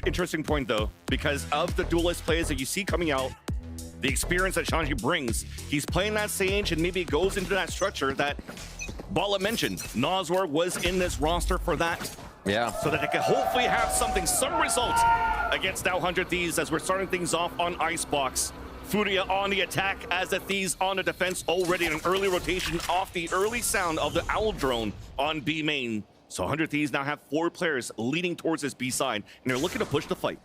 interesting point, though, because of the duelist plays that you see coming out, the experience that Shanji brings. He's playing that Sage, and maybe it goes into that structure that Bala mentioned. Noswork was in this roster for that. Yeah. So that it could hopefully have some result against now 100 Thieves as we're starting things off on Icebox. Furia on the attack as the Thieves on the defense, already an early rotation off the early sound of the Owl drone on B main. So 100 Thieves now have 4 players leading towards this B side, and they're looking to push the fight.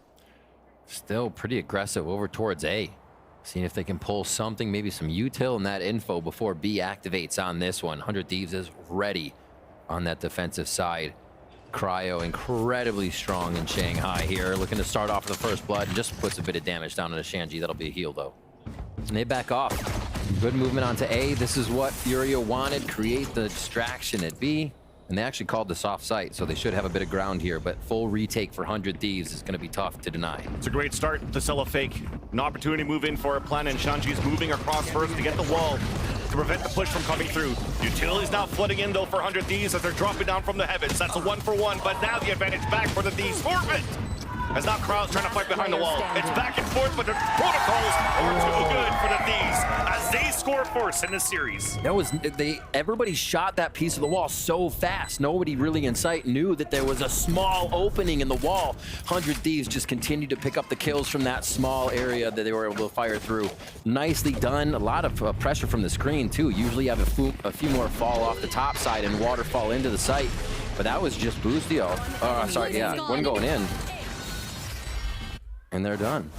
Still pretty aggressive over towards A. Seeing if they can pull something, maybe some util and that info before B activates on this one. 100 Thieves is ready on that defensive side. Cryo incredibly strong in Shanghai here, looking to start off with the first blood and just puts a bit of damage down on Shanji. That'll be a heal though. And they back off. Good movement onto A. This is what Furia wanted, create the distraction at B. And they actually called this off site, so they should have a bit of ground here, but full retake for 100 Thieves is going to be tough to deny. It's a great start to sell a fake. An opportunity to move in for a plan, and Shanji's moving across first to get the wall to prevent the push from coming through. Utility's now flooding in, though, for 100 Thieves as they're dropping down from the heavens. That's a 1-for-1, but now the advantage back for the Thieves. Forfeit! As now Crowd's trying to fight behind the wall. It's back and forth, but the protocols are too good for the Thieves as they score first in the series. That was everybody shot that piece of the wall so fast. Nobody really in sight knew that there was a small opening in the wall. 100 Thieves just continued to pick up the kills from that small area that they were able to fire through. Nicely done. A lot of pressure from the screen too. Usually you have a few more fall off the top side and waterfall into the site, but that was just Boostio. Sorry, yeah, one going in. And they're done.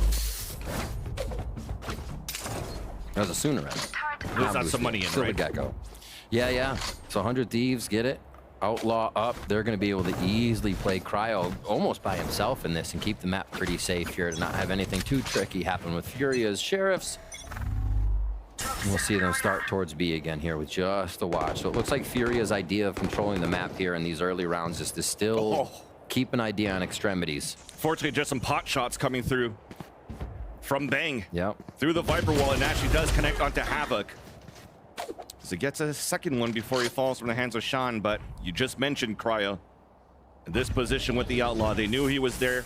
That was a sooner end. There's not some money in, still right? The get-go. Yeah. So 100 Thieves get it. Outlaw up. They're going to be able to easily play Cryo almost by himself in this and keep the map pretty safe here to not have anything too tricky happen with Furia's Sheriffs. And we'll see them start towards B again here with just a watch. So it looks like Furia's idea of controlling the map here in these early rounds is to still keep an idea on extremities. Fortunately, just some pot shots coming through from Bang. Yep. Through the Viper wall, and actually does connect onto Havoc. So he gets a second one before he falls from the hands of Sean, but you just mentioned Cryo. In this position with the Outlaw, they knew he was there.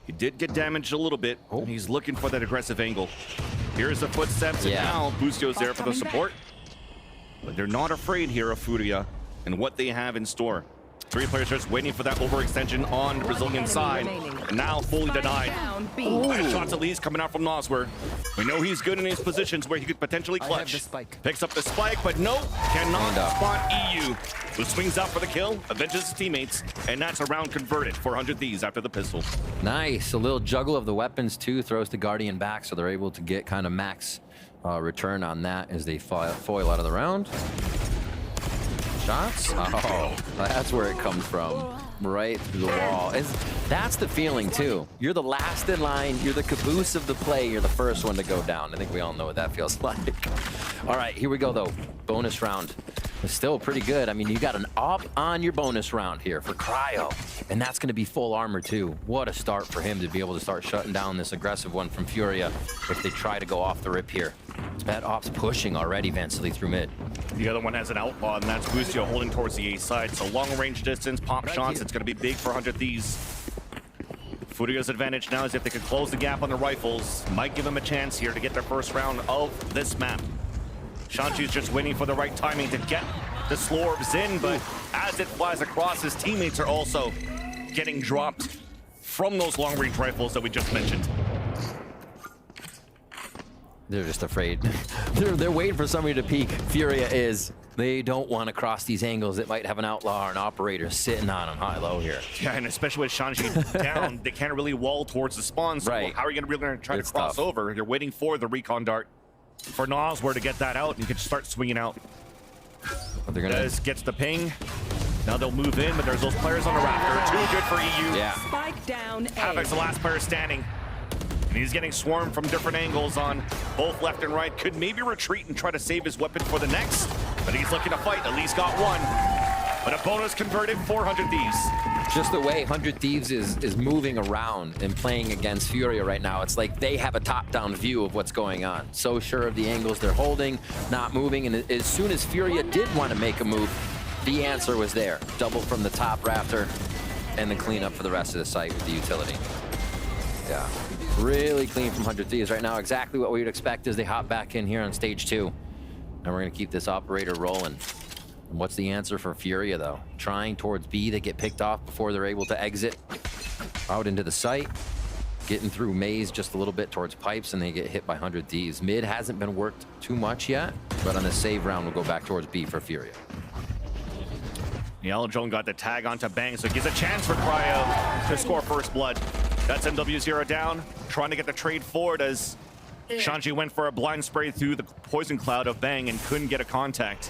He did get damaged a little bit. And he's looking for that aggressive angle. Here's the footsteps, and now Boostio's there for the support. But they're not afraid here of Furia and what they have in store. 3 players just waiting for that overextension on the Brazilian side, and now fully denied. Nice shots at least coming out from Noswork. We know he's good in these positions where he could potentially clutch. Picks up the spike, but no, cannot spot EU, who swings out for the kill, avenges his teammates, and that's a round converted for 100 Thieves after the pistol. Nice, a little juggle of the weapons too, throws the Guardian back, so they're able to get kind of max return on that as they foil out of the round. Shots? Oh, that's where it comes from. Right through the wall. That's the feeling too. You're the last in line. You're the caboose of the play. You're the first one to go down. I think we all know what that feels like. All right, here we go though. Bonus round. It's still pretty good. I mean, you got an up on your bonus round here for Cryo. And that's going to be full armor too. What a start for him to be able to start shutting down this aggressive one from Furia if they try to go off the rip here. Bad Ops pushing already, Vansily through mid. The other one has an outlaw, and that's Boostio holding towards the A side. So long range distance, pop shots, it's going to be big for 100 Thieves. Furia's advantage now is if they could close the gap on the rifles, might give them a chance here to get their first round of this map. Shanji's just waiting for the right timing to get the Slorbs in, but as it flies across, his teammates are also getting dropped from those long-range rifles that we just mentioned. They're just afraid. They're waiting for somebody to peek. Furia is. They don't want to cross these angles that might have an outlaw or an operator sitting on them high-low here. Yeah, and especially with Shanji down, they can't really wall towards the spawn. So how are you going to try to cross over? You're waiting for the recon dart for Noswork to get that out, and you can start swinging out. They're gonna... Dez gets the ping. Now they'll move in, but there's those players on the rafter. Too good for EU. Yeah. Spike down A. Havoc's the last player standing. And he's getting swarmed from different angles on both left and right. Could maybe retreat and try to save his weapon for the next, but he's looking to fight. At least got one. But a bonus converted, 400 Thieves. Just the way 100 Thieves is moving around and playing against Furia right now, it's like they have a top-down view of what's going on. So sure of the angles they're holding, not moving, and as soon as Furia did want to make a move, the answer was there. Double from the top rafter. and the cleanup for the rest of the site with the utility. Yeah, really clean from 100 Thieves right now. Exactly what we would expect as they hop back in here on stage 2. And we're gonna keep this operator rolling. And what's the answer for Furia though? Trying towards B, they get picked off before they're able to exit out into the site. Getting through maze just a little bit towards pipes, and they get hit by 100 Thieves. Mid hasn't been worked too much yet, but on the save round, we'll go back towards B for Furia. Yellow Drone got the tag onto Bang, so it gives a chance for Cryo to score first blood. That's MW0 down, trying to get the trade forward as Shanji went for a blind spray through the poison cloud of Bang and couldn't get a contact.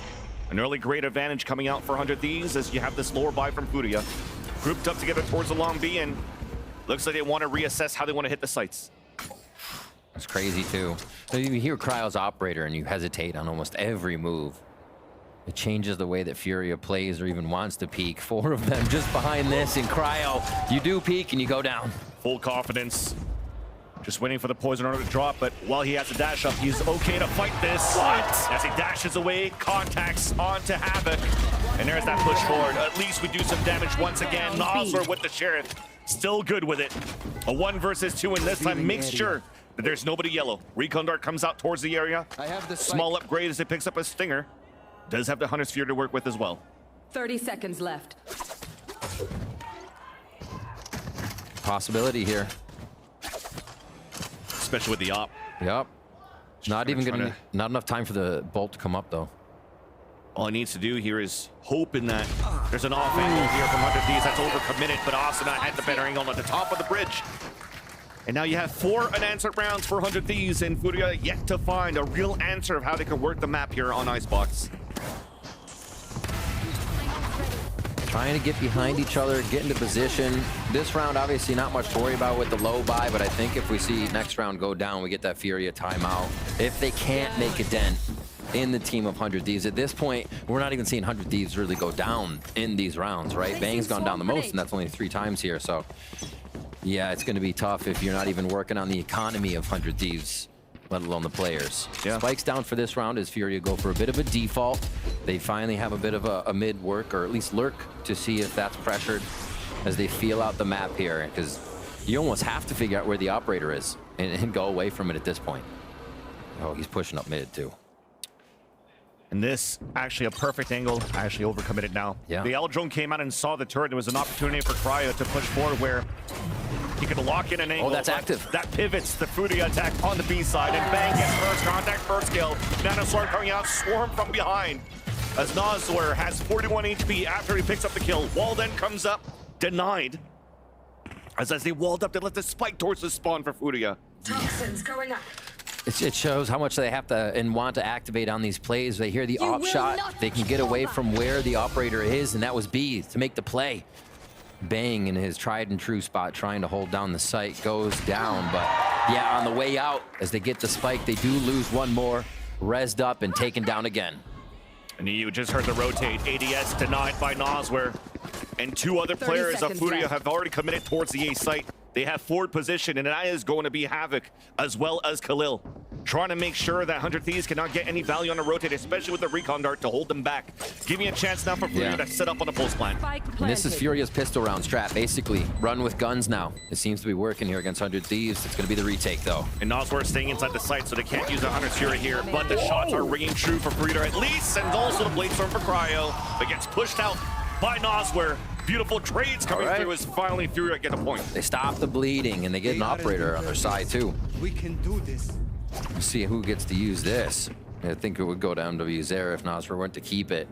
An early great advantage coming out for 100 Thieves as you have this lower buy from Furia. Grouped up together towards the long B, and looks like they want to reassess how they want to hit the sites. It's crazy too. So you hear Cryo's operator and you hesitate on almost every move. It changes the way that Furia plays or even wants to peek. 4 of them just behind this, and Cryo, you do peek and you go down. Full confidence. Just waiting for the poison order to drop, but while he has to dash up, he's okay to fight this. What? As he dashes away, contacts onto Havoc. And there's that push forward. At least we do some damage once again. Nosler with the Sheriff. Still good with it. A 1 versus 2, and this time makes sure that there's nobody yellow. Recon Dart comes out towards the area. I have the Small upgrade as it picks up a Stinger. Does have the Hunter's Sphere to work with as well. 30 seconds left. Possibility here. Especially with the op. Yep. Not enough time for the bolt to come up though. All he needs to do here is hoping that there's an off angle here from 100 Thieves that's overcommitted, but Asuna had the better angle at the top of the bridge. And now you have 4 unanswered rounds for 100 Thieves, and Furia yet to find a real answer of how they can work the map here on Icebox. Trying to get behind each other, get into position. This round, obviously not much to worry about with the low buy, but I think if we see next round go down, we get that Furia timeout. If they can't make a dent in the team of 100 Thieves. At this point, we're not even seeing 100 Thieves really go down in these rounds, right? Bang's gone down the most, and that's only 3 times here, so yeah, it's going to be tough if you're not even working on the economy of 100 Thieves, let alone the players. Yeah. Spikes down for this round as Furia go for a bit of a default. They finally have a bit of a mid work, or at least lurk, to see if that's pressured as they feel out the map here, because you almost have to figure out where the operator is and go away from it at this point. Oh, he's pushing up mid too. And this, actually a perfect angle. I actually overcommitted now. Yeah. The L drone came out and saw the turret. There was an opportunity for Cryo to push forward where he could lock in an angle. Oh, that's active. That pivots the Furia attack on the B side, and Bang gets first contact, first kill. Nanosword coming out, Swarm from behind. As Nosler has 41 HP after he picks up the kill. Wall then comes up, denied. As they walled up, they let the spike towards the spawn for Furia. Toxins going up. It shows how much they have to and want to activate on these plays. They hear the You op will shot, not they can get away fall from where the operator is, and that was B to make the play. Bang in his tried and true spot, trying to hold down the site, goes down, but yeah, on the way out, as they get the spike, they do lose one more, rezzed up and taken down again. And you just heard the rotate. ADS denied by Noswer. And 2 other players of seconds Furia left. have already committed towards the A site. They have forward position, and that is going to be Havoc as well as Khalil. Trying to make sure that 100 Thieves cannot get any value on the rotate, especially with the recon dart to hold them back. Give me a chance now for Furia to set up on the pulse plan. Spike And this is planted. Furia's pistol round strat, basically. Run with guns now. It seems to be working here against 100 Thieves. It's going to be the retake, though. And Noswer staying inside the site, so they can't use the 100 Fury here, but the shots are ringing true for Furia at least, and also the Blade Storm for Cryo, but gets pushed out by Noswer. Beautiful trades coming through as finally Furia get a point. They stop the bleeding, and they get an operator on their side, too. We can do this. Let's see who gets to use this. I think it would go to MW0 if Nosfer went to keep it.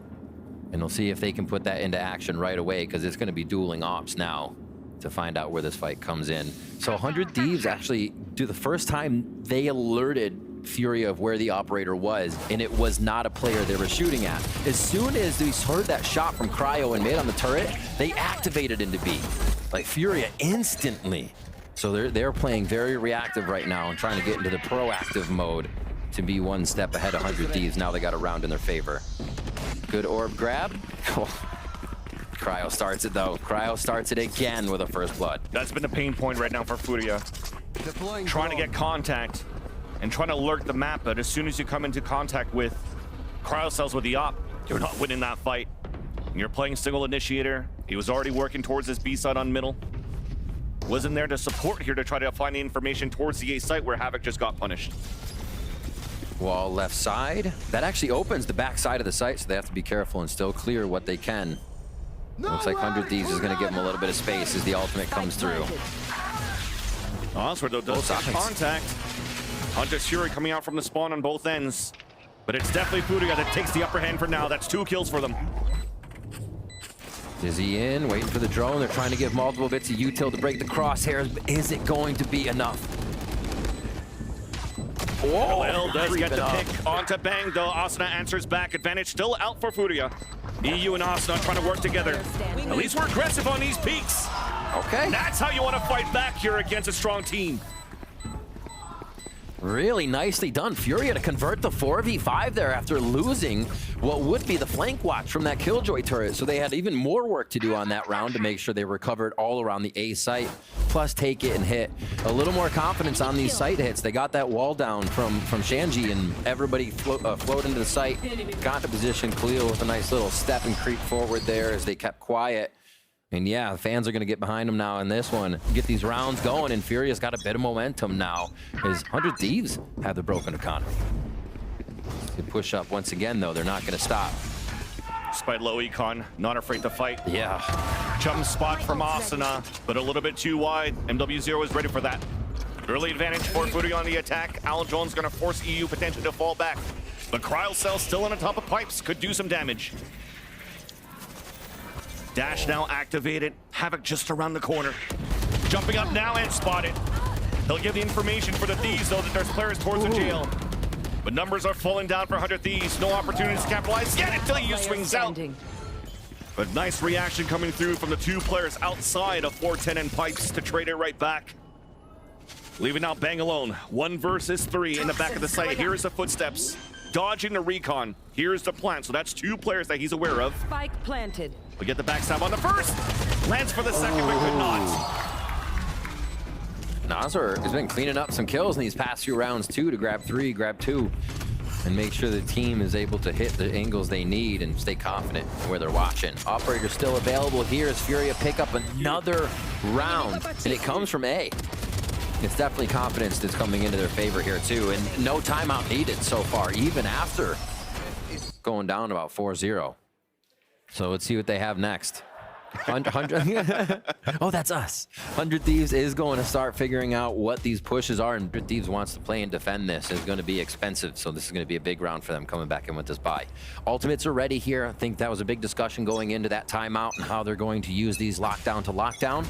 And we'll see if they can put that into action right away, because it's going to be dueling ops now to find out where this fight comes in. So 100 Thieves actually, the first time they alerted Furia of where the operator was, and it was not a player they were shooting at. As soon as they heard that shot from Cryo and made on the turret, they activated into B. Like Furia instantly. So they're playing very reactive right now and trying to get into the proactive mode to be one step ahead of 100 Thieves. Now they got a round in their favor. Good orb grab. Cryo starts it though. Cryo starts it again with a first blood. That's been the pain point right now for Furia. Deploying Trying to drone. get contact and trying to lurk the map, but as soon as you come into contact with Cryo cells with the op, you're not winning that fight. You're playing single initiator. He was already working towards his B side on middle. Wasn't there to support here to try to find the information towards the A site where Havoc just got punished. Wall left side. That actually opens the back side of the site, so they have to be careful and still clear what they can. Looks like 100 Thieves is going to give them a little bit of space as the ultimate comes through. Oswald though does get contact. Hunter's Fury coming out from the spawn on both ends. But it's definitely Furia that takes the upper hand for now. That's 2 kills for them. Dizzy in, waiting for the drone. They're trying to give multiple bits of util to break the crosshairs, but is it going to be enough? Whoa, Well, does get the up. pick onto Bang, though. Asuna answers back. Advantage still out for Furia. EU and Asuna trying to work together. At least we're aggressive on these peaks. Okay. That's how you want to fight back here against a strong team. Really nicely done. Furia to convert the 4v5 there after losing what would be the flank watch from that Killjoy turret. So they had even more work to do on that round to make sure they recovered all around the A site, plus take it and hit. A little more confidence on these site hits. They got that wall down from Shanji, and everybody flowed into the site, got to position. Cleo with a nice little step and creep forward there as they kept quiet. And yeah, the fans are going to get behind him now in this one, get these rounds going, and Furia's got a bit of momentum now as 100 Thieves have the broken economy. They push up once again, though. They're not going to stop. Despite low econ, not afraid to fight. Yeah. Jump spot from Asuna, but a little bit too wide. MW0 is ready for that. Early advantage for Furia on the attack. Al Jones going to force EU potentially to fall back. But Cryo Cell still on the top of pipes, could do some damage. Dash now activated. Havoc just around the corner. Jumping up now and spotted. He'll give the information for the Thieves, though, that there's players towards the jail. But numbers are falling down for 100 Thieves. No opportunity to capitalize yet until he swings out. But nice reaction coming through from the 2 players outside of 410 and pipes to trade it right back. Leaving out Bang alone. 1 versus 3 in the back of the site. Here's the footsteps. Dodging the recon. Here's the plant. So that's 2 players that he's aware of. Spike planted. We get the backstab on the first. Lands for the second, but could not. Nazar has been cleaning up some kills in these past few rounds, too, to grab 3, grab 2, and make sure the team is able to hit the angles they need and stay confident where they're watching. Operator still available here as Furia pick up another round, and it comes from A. It's definitely confidence that's coming into their favor here, too, and no timeout needed so far, even after going down about 4-0. So let's see what they have next. 100 oh, that's us. 100 Thieves is going to start figuring out what these pushes are, and 100 Thieves wants to play and defend this. It's going to be expensive, so this is going to be a big round for them coming back in with this buy. Ultimates are ready here. I think that was a big discussion going into that timeout and how they're going to use these lockdown to lockdown.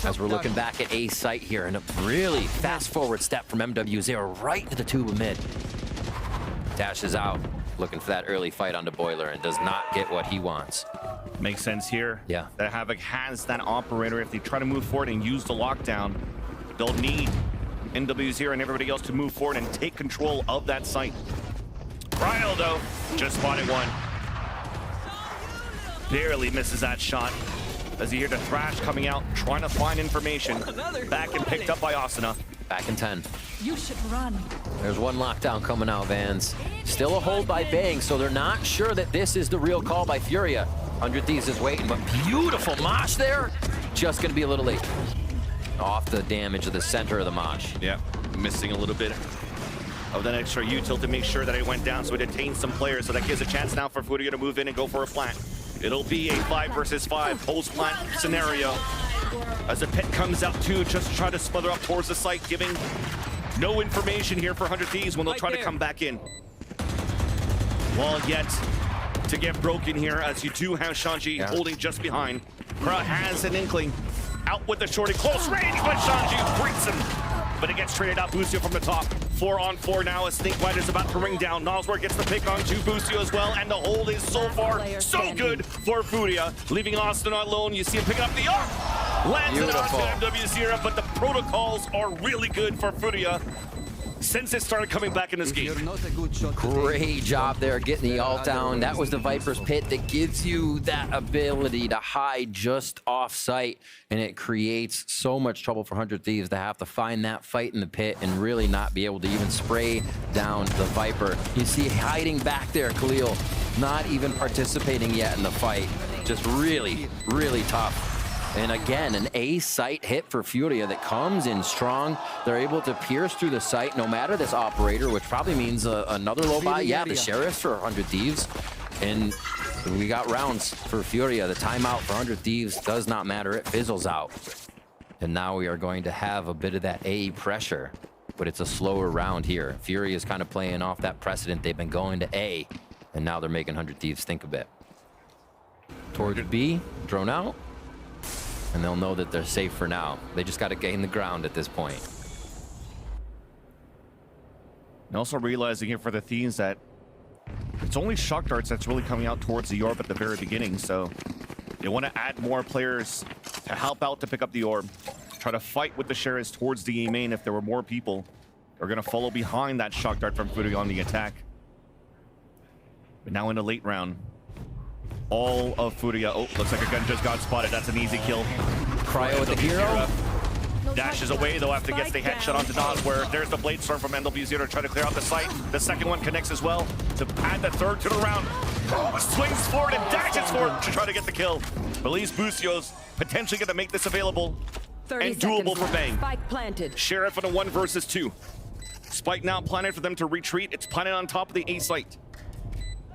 As we're looking back at A site here, and a really fast forward step from MW0 right to the tube of mid. Dashes out, looking for that early fight on the boiler, and does not get what he wants. Makes sense here. Yeah. That Havoc has that operator. If they try to move forward and use the lockdown, they'll need MW0 and everybody else to move forward and take control of that site. Cryo, though, just spotted 1. Barely misses that shot. As you hear the Thrash coming out, trying to find information. Back and picked up by Asuna. Back in 10. You should run. There's 1 lockdown coming out, Vans. Still a hold by Bang, so they're not sure that this is the real call by Furia. 100 Thieves is waiting, but beautiful mosh there. Just gonna be a little late. Off the damage of the center of the mosh. Yeah, missing a little bit of that extra util to make sure that it went down, so it detained some players. So that gives a chance now for Furia to move in and go for a plant. It'll be a 5 versus 5 post-plant scenario. As the pit comes out too, just try to smother up towards the site, giving no information here for 100 Thieves when they'll try to come back in. Wall yet to get broken here, as you do have Shanji holding just behind. Crowd has an inkling. Out with the shorty, close range, but Shanji breaks him. But it gets traded out. Busio from the top. 4-on-4 now as Snake White is about to ring down. Nosworth gets the pick on to Busio as well, and the hold is so far so good for Furia. Leaving Austin alone, you see him picking up the arc. Lands it onto MW0, but the protocols are really good for Furia since it started coming back in this game. Great job there getting the ult down. That was the Viper's Pit that gives you that ability to hide just off site, and it creates so much trouble for 100 Thieves to have to find that fight in the pit and really not be able to even spray down the Viper. You see hiding back there, Khalil, not even participating yet in the fight. Just really, really tough. And again, an A site hit for Furia that comes in strong. They're able to pierce through the site no matter this operator, which probably means another low buy. Yeah, the Sheriff for 100 Thieves. And we got rounds for Furia. The timeout for 100 Thieves does not matter. It fizzles out. And now we are going to have a bit of that A pressure, but it's a slower round here. Furia is kind of playing off that precedent. They've been going to A, and now they're making 100 Thieves think a bit. Towards B, drone out. And they'll know that they're safe for now. They just got to gain the ground at this point. And also realizing here for the Thieves that it's only shock darts that's really coming out towards the orb at the very beginning, so they want to add more players to help out to pick up the orb. Try to fight with the Sheriffs towards the A main if there were more people. They're going to follow behind that shock dart from Furia on the attack. But now in the late round, all of Furia. Oh, looks like a gun just got spotted. That's an easy kill. Cryo with the hero. Dashes away though after gets the headshot onto Nas, where there's the blade storm from NW0 to try to clear out the site. The second one connects as well to add the third to the round. Swings forward and dashes forward to try to get the kill. But at least Bucio's potentially going to make this available and doable for Bang. Spike planted. Sheriff on a 1 versus 2. Spike now planted for them to retreat. It's planted on top of the A site.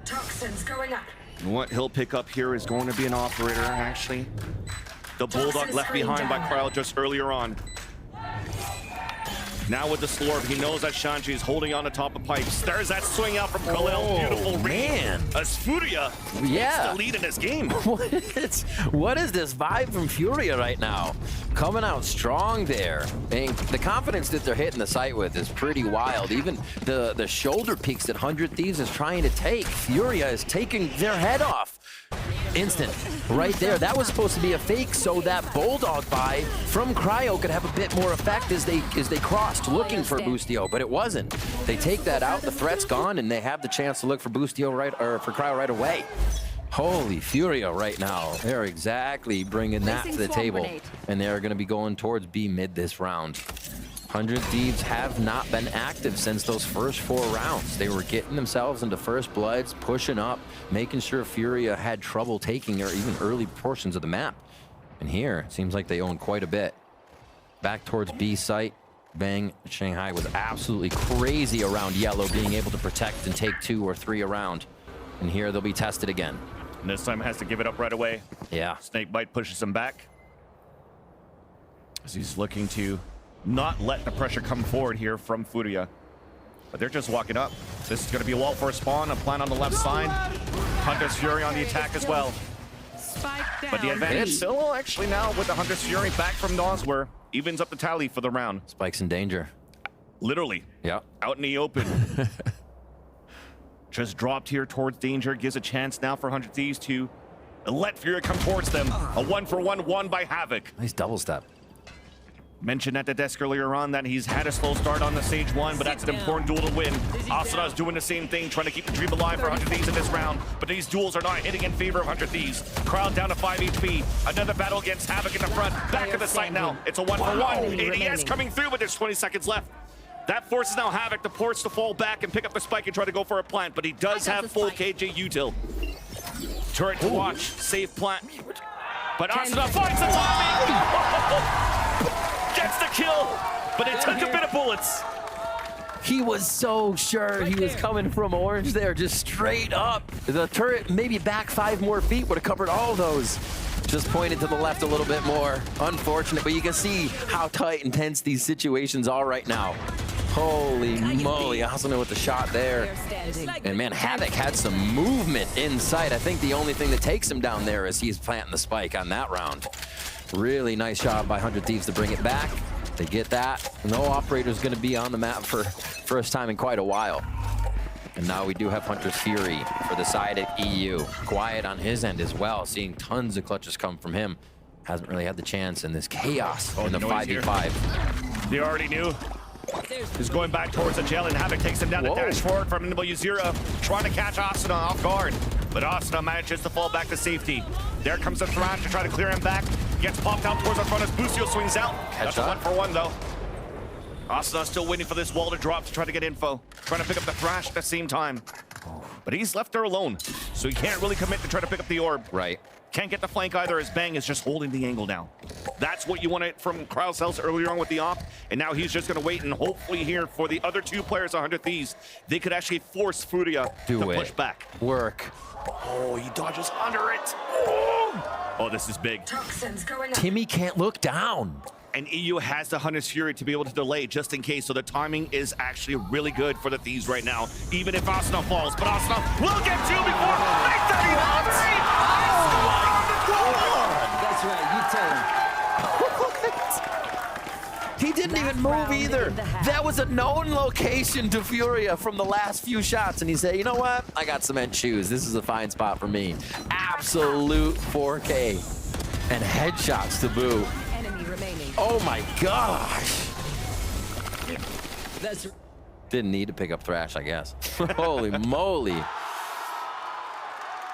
Toxins going up. And what he'll pick up here is going to be an operator, actually. The Bulldog left behind by Cryo just earlier on. Now with the Slorb, he knows that Shanji is holding on to top of pipes. There's that swing out from Khalil. Beautiful man. As Furia takes the lead in this game. What is this vibe from Furia right now? Coming out strong there. And the confidence that they're hitting the site with is pretty wild. Even the shoulder peaks that 100 Thieves is trying to take, Furia is taking their head off. Instant, right there. That was supposed to be a fake so that Bulldog buy from Cryo could have a bit more effect as they crossed looking for Boostio, but it wasn't. They take that out, the threat's gone, and they have the chance to look for Boostio for Cryo right away. Holy Furia right now. They're exactly bringing that to the table, and they're going to be going towards B mid this round. 100 Thieves have not been active since those first 4 rounds. They were getting themselves into first bloods, pushing up, making sure Furia had trouble taking or even early portions of the map. And here, it seems like they own quite a bit. Back towards B site, Bang Shanghai was absolutely crazy around yellow, being able to protect and take 2 or 3 around. And here they'll be tested again. And this time has to give it up right away. Yeah. Snakebite pushes him back as he's looking to not let the pressure come forward here from Furia. But they're just walking up. This is going to be a wall for a spawn, a plant on the left side. Hunter's Fury on the attack as well. But the advantage still actually now with the Hunter's Fury back from Nosware evens up the tally for the round. Spike's in danger. Literally. Yeah. Out in the open. Just dropped here towards danger. Gives a chance now for 100 Thieves to let Furia come towards them. A 1-for-1 won by Havoc. Nice double step. Mentioned at the desk earlier on that he's had a slow start on the stage 1, but that's an important duel to win. Asura's doing the same thing, trying to keep the dream alive for 100 Thieves in this round, but these duels are not hitting in favor of 100 Thieves. Crowd down to 5 HP. Another battle against Havoc in the front. Back of the site now. It's a 1-for-1. ADS coming through, but there's 20 seconds left. That forces now Havoc the ports to fall back and pick up the spike and try to go for a plant, but he does have full KJ util. Turret to watch, safe plant. But Asuna finds the timing! Gets the kill, but it took a bit of bullets. He was so sure he was coming from orange there, just straight up. The turret maybe back 5 more feet would have covered all those. Just pointed to the left a little bit more. Unfortunate, but you can see how tight and tense these situations are right now. Holy moly, Asuna with the shot there. And man, Havoc had some movement inside. I think the only thing that takes him down there is he's planting the spike on that round. Really nice job by 100 Thieves to bring it back. They get that. No operator's going to be on the map for first time in quite a while. And now we do have Hunter's Fury for the side at EU. Quiet on his end as well, seeing tons of clutches come from him. Hasn't really had the chance in this chaos in the 5v5. They already knew. He's going back towards the jail, and Havoc takes him down the dash forward from NW0, trying to catch Asuna off guard. But Asuna manages to fall back to safety. There comes the Thrash to try to clear him back. Gets popped out towards the front as Bucio swings out. That's a 1-for-1 though. Asuna still waiting for this wall to drop to try to get info. Trying to pick up the Thrash at the same time. But he's left there alone, so he can't really commit to try to pick up the orb. Right. Can't get the flank either as Bang is just holding the angle now. That's what you wanted from Krausel's earlier on with the op, and now he's just going to wait and hopefully here for the other two players, 100 Thieves, they could actually force Furia to push back. Work. Oh, he dodges under it. Oh, this is big. Toxins going up. Timmy can't look down. And EU has the Hunter's Fury to be able to delay just in case, so the timing is actually really good for the Thieves right now, even if Asuna falls. But Asuna will get two before 9:33. That's right, you tell him. He didn't even move either. That was a known location to Furia from the last few shots, and he said, you know what? I got cement shoes. This is a fine spot for me. Absolute 4K. And headshots to boot. Enemy remaining. Oh my gosh. That's Didn't need to pick up Thrash, I guess. Holy moly.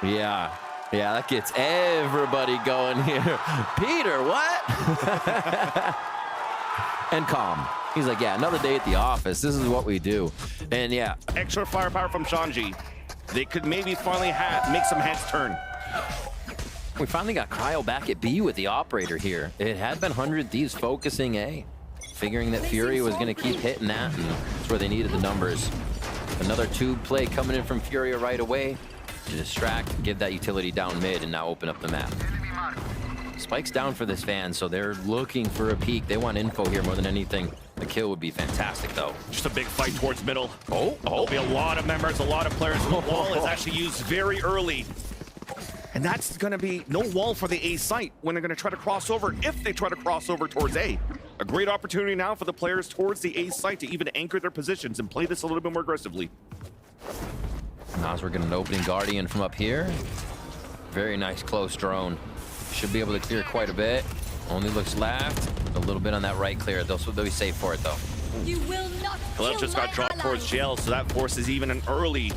Yeah, that gets everybody going here. Peter, what? And calm. He's like, yeah, another day at the office. This is what we do. And yeah. Extra firepower from Shanji. They could maybe finally make some heads turn. We finally got Cryo back at B with the operator here. It had been 100 Thieves focusing A, figuring that Fury was going to keep hitting that, and that's where they needed the numbers. Another tube play coming in from Furia right away to distract, give that utility down mid, and now open up the map. Spike's down for this van, so they're looking for a peek. They want info here more than anything. The kill would be fantastic, though. Just a big fight towards middle. There'll be a lot of members, a lot of players. The wall is actually used very early. And that's going to be no wall for the A site when they're going to try to cross over, if they try to cross over towards A. A great opportunity now for the players towards the A site to even anchor their positions and play this a little bit more aggressively. Nas, we're getting an opening Guardian from up here. Very nice close drone. Should be able to clear quite a bit. Only looks left. A little bit on that right clear. They'll be safe for it, though. You will not Kalel just got dropped towards jail, so that forces even an early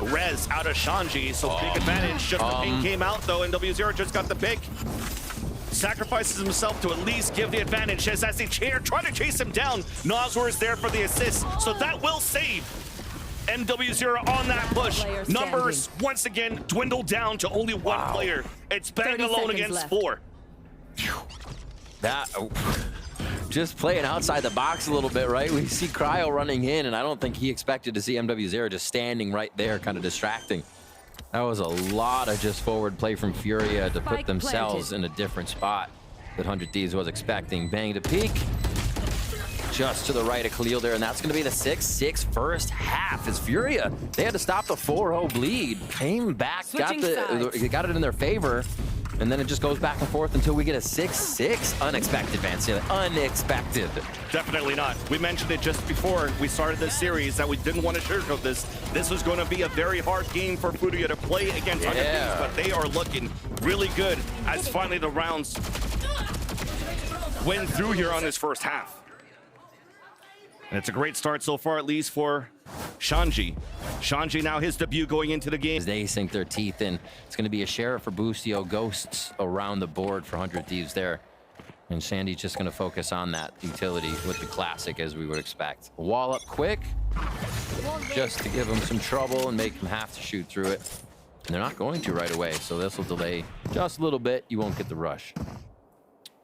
res out of Shanji. So big advantage. Just the ping came out, though, and W0 just got the pick. Sacrifices himself to at least give the advantage as they try to chase him down. Nazor is there for the assist, so that will save MW0 on that push. Numbers, once again, dwindle down to only one player. It's Bang alone against 4. That, just playing outside the box a little bit, right? We see Cryo running in, and I don't think he expected to see MW0 just standing right there, kind of distracting. That was a lot of just forward play from Furia to put themselves in a different spot that 100 Thieves was expecting. Bang to peek. Just to the right of Khalil there, and that's going to be the 6-6 first half. As Furia, they had to stop the 4-0 bleed, came back, got it in their favor, and then it just goes back and forth until we get a 6-6. Unexpected, Van Sealy. Unexpected. Definitely not. We mentioned it just before we started this series that we didn't want to sugarcoat this. This was going to be a very hard game for Furia to play against 100 Thieves, but they are looking really good as finally the rounds went through here on this first half. And it's a great start so far, at least for Shanji. Shanji now his debut going into the game. As they sink their teeth in, it's going to be a Sheriff for Boostio, Ghosts around the board for 100 Thieves there. And Shandy's just going to focus on that utility with the classic, as we would expect. Wall up quick, just to give them some trouble and make them have to shoot through it. And they're not going to right away, so this will delay just a little bit. You won't get the rush.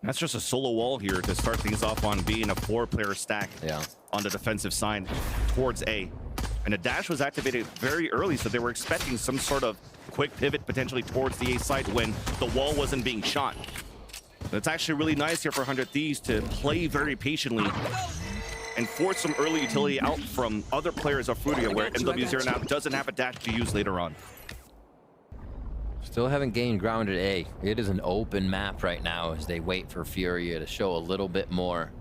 That's just a solo wall here to start things off on B and a 4-player stack on the defensive side towards A. And the dash was activated very early, so they were expecting some sort of quick pivot potentially towards the A side when the wall wasn't being shot. It's actually really nice here for 100 Thieves to play very patiently and force some early utility out from other players of Furia, where MW0 now doesn't have a dash to use later on. Still haven't gained ground at A. It is an open map right now as they wait for Furia to show a little bit more.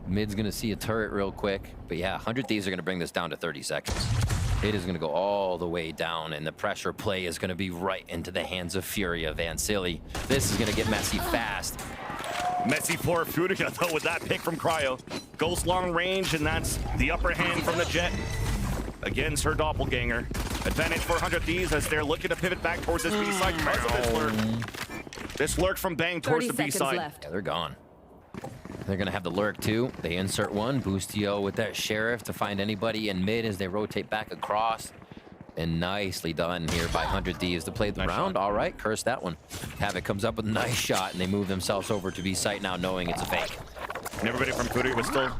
Mid's gonna see a turret real quick, but yeah, 100 Thieves are gonna bring this down to 30 seconds. It is gonna go all the way down, and the pressure play is gonna be right into the hands of Furia. Van Silly. This is gonna get messy fast. Messy for Furia, though, with that pick from Cryo. Goes long range, and that's the upper hand from the Jet against her doppelganger. Advantage for 100 Thieves as they're looking to pivot back towards this B side because of this lurk. This lurk from Bang towards the B side. Yeah, they're gone. They're gonna have the lurk too. They insert one. Boostio with that Sheriff to find anybody in mid as they rotate back across. And nicely done here by 100 Thieves to play the round. All right, curse that one. Havoc comes up with a nice shot, and they move themselves over to B site now, knowing it's a fake. And everybody from Furia was still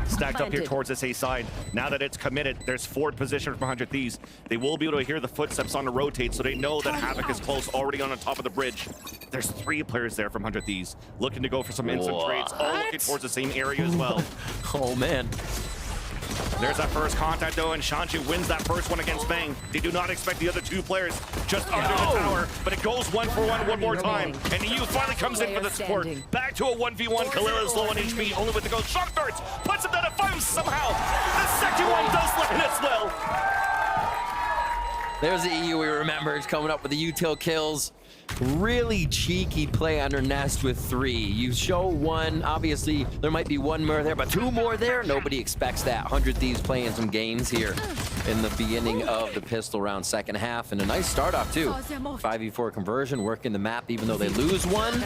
stacked up here Planted. towards this A side. Now that it's committed, there's forward position from 100 Thieves. They will be able to hear the footsteps on the rotate, so they know that Havoc is close, already on the top of the bridge. There's 3 players there from 100 Thieves, looking to go for some instant trades, all looking towards the same area as well. Oh, man. There's that first contact, though, and Shanji wins that first one against Bang. They do not expect the other 2 players just under the tower, but it goes 1-for-1 one more time. And EU finally comes in for the support. Back to a 1v1. Khalil is low on HP, only with the ghost. Shock darts puts him down to 5 somehow. The second one does land as well. There's the EU we remember. He's coming up with the util kills. Really cheeky play under Nest with 3. You show 1, obviously there might be 1 more there, but 2 more there. Nobody expects that. 100 Thieves playing some games here in the beginning of the pistol round second half, and a nice start off too. 5v4 conversion, working the map even though they lose 1.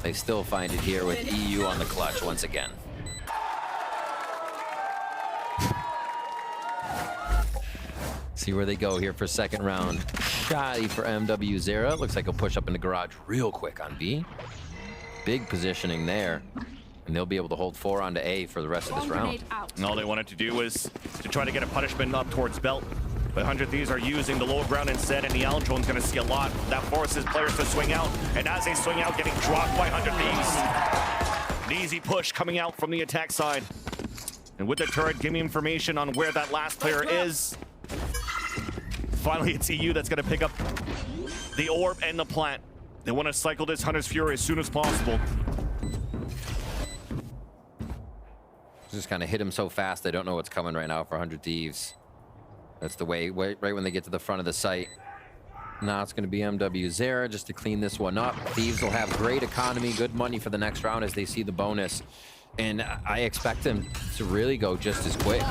They still find it here with EU on the clutch once again. See where they go here for second round. Shoddy for MW0. Looks like he'll push up in the garage real quick on B. Big positioning there. And they'll be able to hold 4 onto A for the rest of this round. And all they wanted to do was to try to get a punishment up towards Belt. But 100 Thieves are using the low ground instead, and the Aldron's going to see a lot. That forces players to swing out. And as they swing out, getting dropped by 100 Thieves. An easy push coming out from the attack side. And with the turret, give me information on where that last player is. Finally, it's EU that's going to pick up the orb and the plant. They want to cycle this Hunter's Fury as soon as possible. Just kind of hit him so fast, they don't know what's coming right now for 100 Thieves. That's the way, right when they get to the front of the site. Now it's going to be MW0 just to clean this one up. Thieves will have great economy, good money for the next round as they see the bonus. And I expect them to really go just as quick.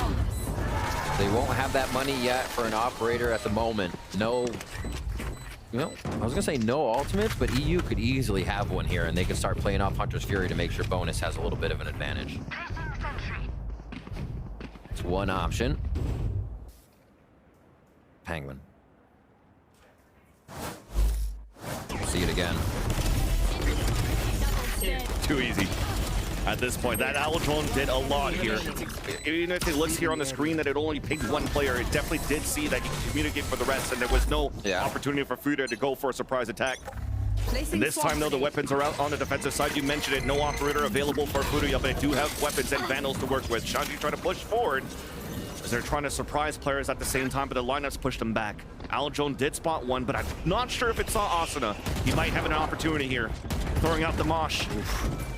They won't have that money yet for an operator at the moment. No, you know, I was gonna say no ultimates, but EU could easily have one here, and they can start playing off Hunter's Fury to make sure bonus has a little bit of an advantage. It's one option. Penguin. See it again. Too easy. At this point, that Aldron did a lot here. Even if it looks here on the screen that it only pinged 1 player, it definitely did see that he could communicate for the rest, and there was no opportunity for Furia to go for a surprise attack. And this time, though, the weapons are out on the defensive side. You mentioned it, no operator available for Furia, but they do have weapons and vandals to work with. Shanji trying to push forward as they're trying to surprise players at the same time, but the lineups pushed them back. Aldron did spot 1, but I'm not sure if it saw Asuna. He might have an opportunity here. Throwing out the Mosh.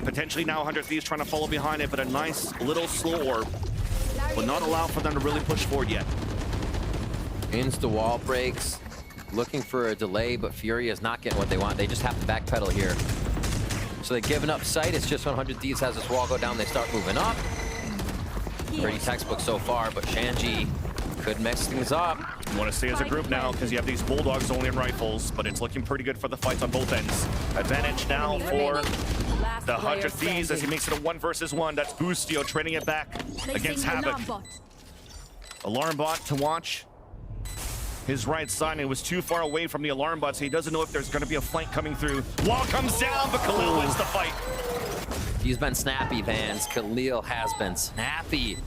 Potentially now 100 Thieves trying to follow behind it, but a nice little slow orb will not allow for them to really push forward yet. Insta wall breaks. Looking for a delay, but Furia is not getting what they want. They just have to backpedal here. So they're giving up sight. It's just when 100 Thieves has this wall go down, they start moving up. Pretty textbook so far, but Shanji could mix things up. You want to stay as a group now because you have these Bulldogs only in rifles, but it's looking pretty good for the fights on both ends. Advantage now for the 100 Thieves as he makes it a 1 versus 1. That's Boostio trading it back against Havoc. Alarm bot to watch his right side, and it was too far away from the alarm bot, so he doesn't know if there's going to be a flank coming through. Wall comes down, but Khalil wins the fight. He's been snappy, Vans. Khalil has been snappy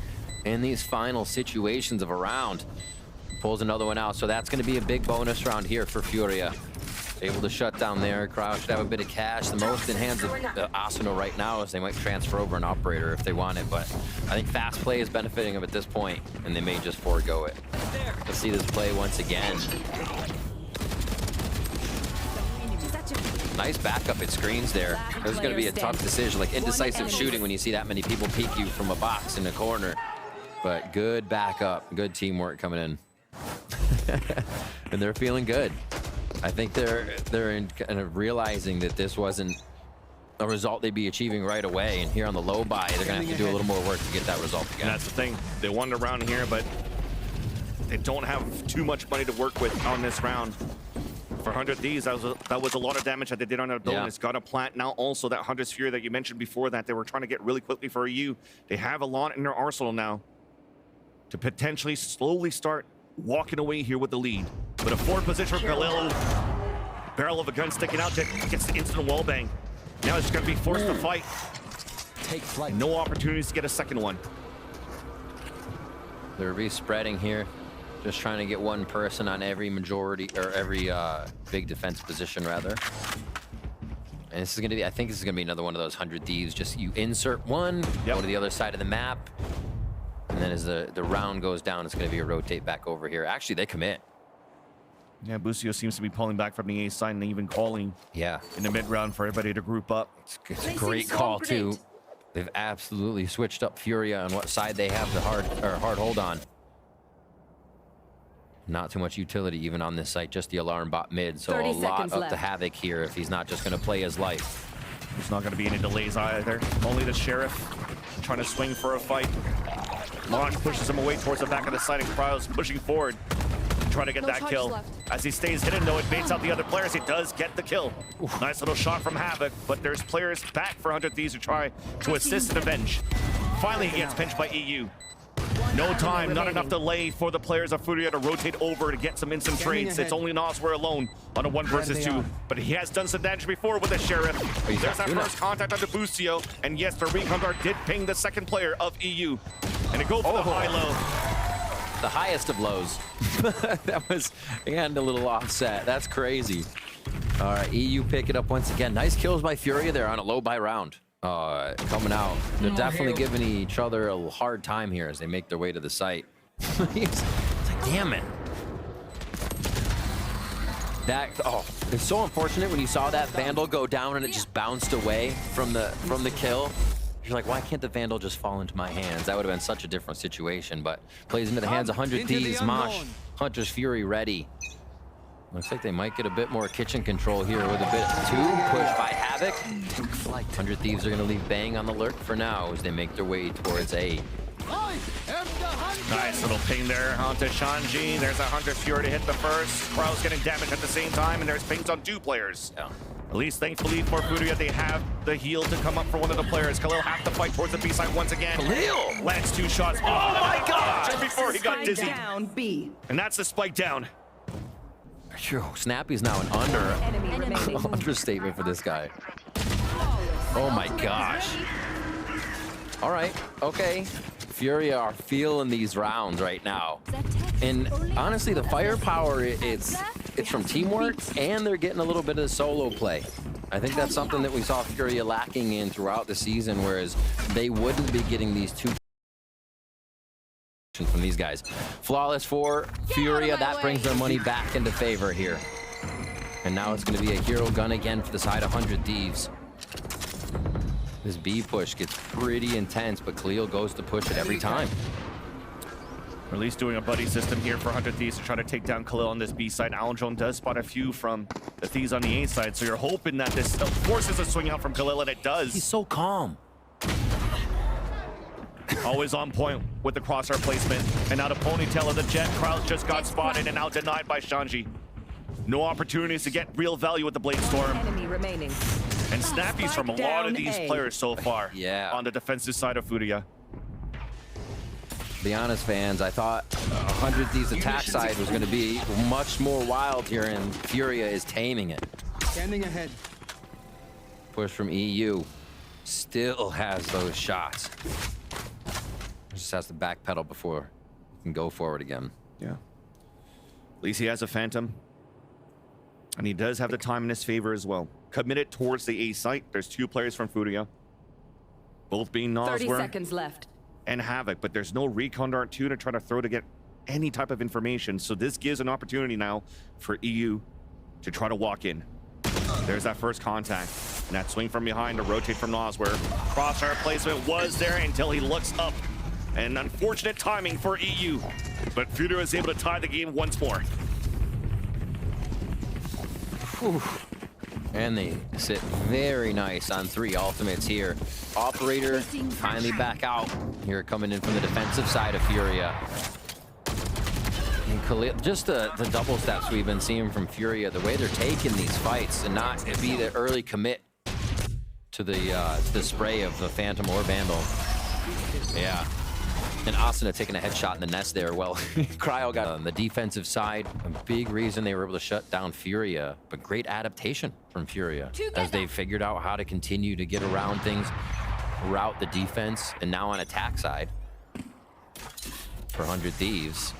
in these final situations of a round. Pulls another one out, so that's going to be a big bonus round here for Furia. Able to shut down there. Crowd should have a bit of cash. The most in hands of Asuna right now is they might transfer over an operator if they want it, but I think fast play is benefiting them at this point, and they may just forego it. Let's see this play once again. Nice backup at screens there. This is going to be a tough decision, like indecisive shooting when you see that many people peek you from a box in the corner. But good backup, good teamwork coming in. And they're feeling good. I think they're in kind of realizing that this wasn't a result they'd be achieving right away. And here on the low buy, they're going to have to do a little more work to get that result again. And that's the thing. They won the round here, but they don't have too much money to work with on this round. For 100 Thieves, that was a lot of damage that they did on their building. Yeah. It's got a plant now. Also, that 100 Fury that you mentioned before that they were trying to get really quickly for EU. They have a lot in their arsenal now to potentially slowly start walking away here with the lead. But a forward position for Khalil. Barrel of a gun sticking out, gets the instant wall bang. Now it's going to be forced to fight. Take flight. No opportunities to get a second one. They're re-spreading here, just trying to get one person on every majority or every big defense position rather. And this is gonna be, I think this is gonna be another one of those 100 Thieves. Just you insert one, go to the other side of the map, and then as the round goes down, it's gonna be a rotate back over here. Actually, they commit. Yeah, Busio seems to be pulling back from the A side and even calling in the mid round for everybody to group up. It's a great call too. They've absolutely switched up Furia on what side they have the hard hold on. Not too much utility even on this site, just the alarm bot mid. So a lot up to Havoc here if he's not just going to play his life. There's not going to be any delays either. Only the Sheriff trying to swing for a fight. Launch pushes him away towards the back of the site, and Cryo's pushing forward to try to get that kill. As he stays hidden, though, it baits out the other players. He does get the kill. Nice little shot from Havoc, but there's players back for 100 Thieves who try to assist and avenge. Finally, he gets pinched by EU. No time, not enough delay for the players of Furia to rotate over to get some instant trades. It's only Nosware alone on a 1 versus 2, but he has done some damage before with the Sheriff. There's that first contact on the Busio, and yes, the recon guard did ping the second player of EU. And it go for the high-low. The highest of lows. That was, and a little offset. That's crazy. All right, EU pick it up once again. Nice kills by Furia there on a low buy round. Coming out. They're definitely giving each other a hard time here as they make their way to the site. It's like, damn it. It's so unfortunate when you saw that Vandal go down and it just bounced away from the kill. You're like, why can't the Vandal just fall into my hands? That would have been such a different situation, but plays into the hands of 100 Thieves. Mosh, Hunter's Fury ready. Looks like they might get a bit more kitchen control here with a bit push by Havoc. 100 Thieves are going to leave Bang on the lurk for now as they make their way towards A. Nice little ping there onto Shanji. There's a Hunter Fury to hit the first. Crow's getting damage at the same time, and there's pings on 2 players. Yeah. At least thankfully for Furia, they have the heal to come up for one of the players. Khalil have to fight towards the B side once again. Khalil lands 2 shots. Oh my God! Just before he got dizzy. Down B. And that's the spike down. Snappy's now an understatement for this guy. Oh my gosh. All right, okay. Furia are feeling these rounds right now. And honestly, the firepower, it's from teamwork, and they're getting a little bit of solo play. I think that's something that we saw Furia lacking in throughout the season, whereas they wouldn't be getting these 2 from these guys. Flawless for Furia, that brings their money back into favor here. And now it's going to be a hero gun again for the side of 100 Thieves. This B push gets pretty intense, but Khalil goes to push it every time. Or at least doing a buddy system here for 100 Thieves to try to take down Khalil on this B side. Aljon does spot a few from the Thieves on the A side, so you're hoping that this forces a swing out from Khalil, and it does. He's so calm. Always on point with the crosshair placement. And now the ponytail of the Jet. Kraus just got spotted and now denied by Shanji. No opportunities to get real value with the Blade Storm. Enemy remaining. And snappies from a lot of these players so far. Yeah. On the defensive side of Furia. To be honest, fans, I thought 100 Thieves attack side was going to be much more wild here, and Furia is taming it. Standing ahead. Push from EU. Still has those shots. Just has to backpedal before he can go forward again. Yeah. At least he has a Phantom. And he does have the time in his favor as well. Committed towards the A site. There's 2 players from Furia. Both being 30 Nosware seconds left. and Havoc. But there's no recon dart 2 to try to throw to get any type of information. So this gives an opportunity now for EU to try to walk in. There's that first contact. And that swing from behind to rotate from Nosware. Crosshair placement was there until he looks up. And unfortunate timing for EU. But Furia is able to tie the game once more. Whew. And they sit very nice on 3 ultimates here. Operator finally back out. Here coming in from the defensive side of Furia. And Khalil, just the double steps we've been seeing from Furia, the way they're taking these fights and not be the early commit to the spray of the Phantom or Vandal. Yeah. And Asuna taking a headshot in the nest there. Well, Cryo got on the defensive side. A big reason they were able to shut down Furia, but great adaptation from Furia as they figured out how to continue to get around things, route the defense, and now on attack side for 100 Thieves.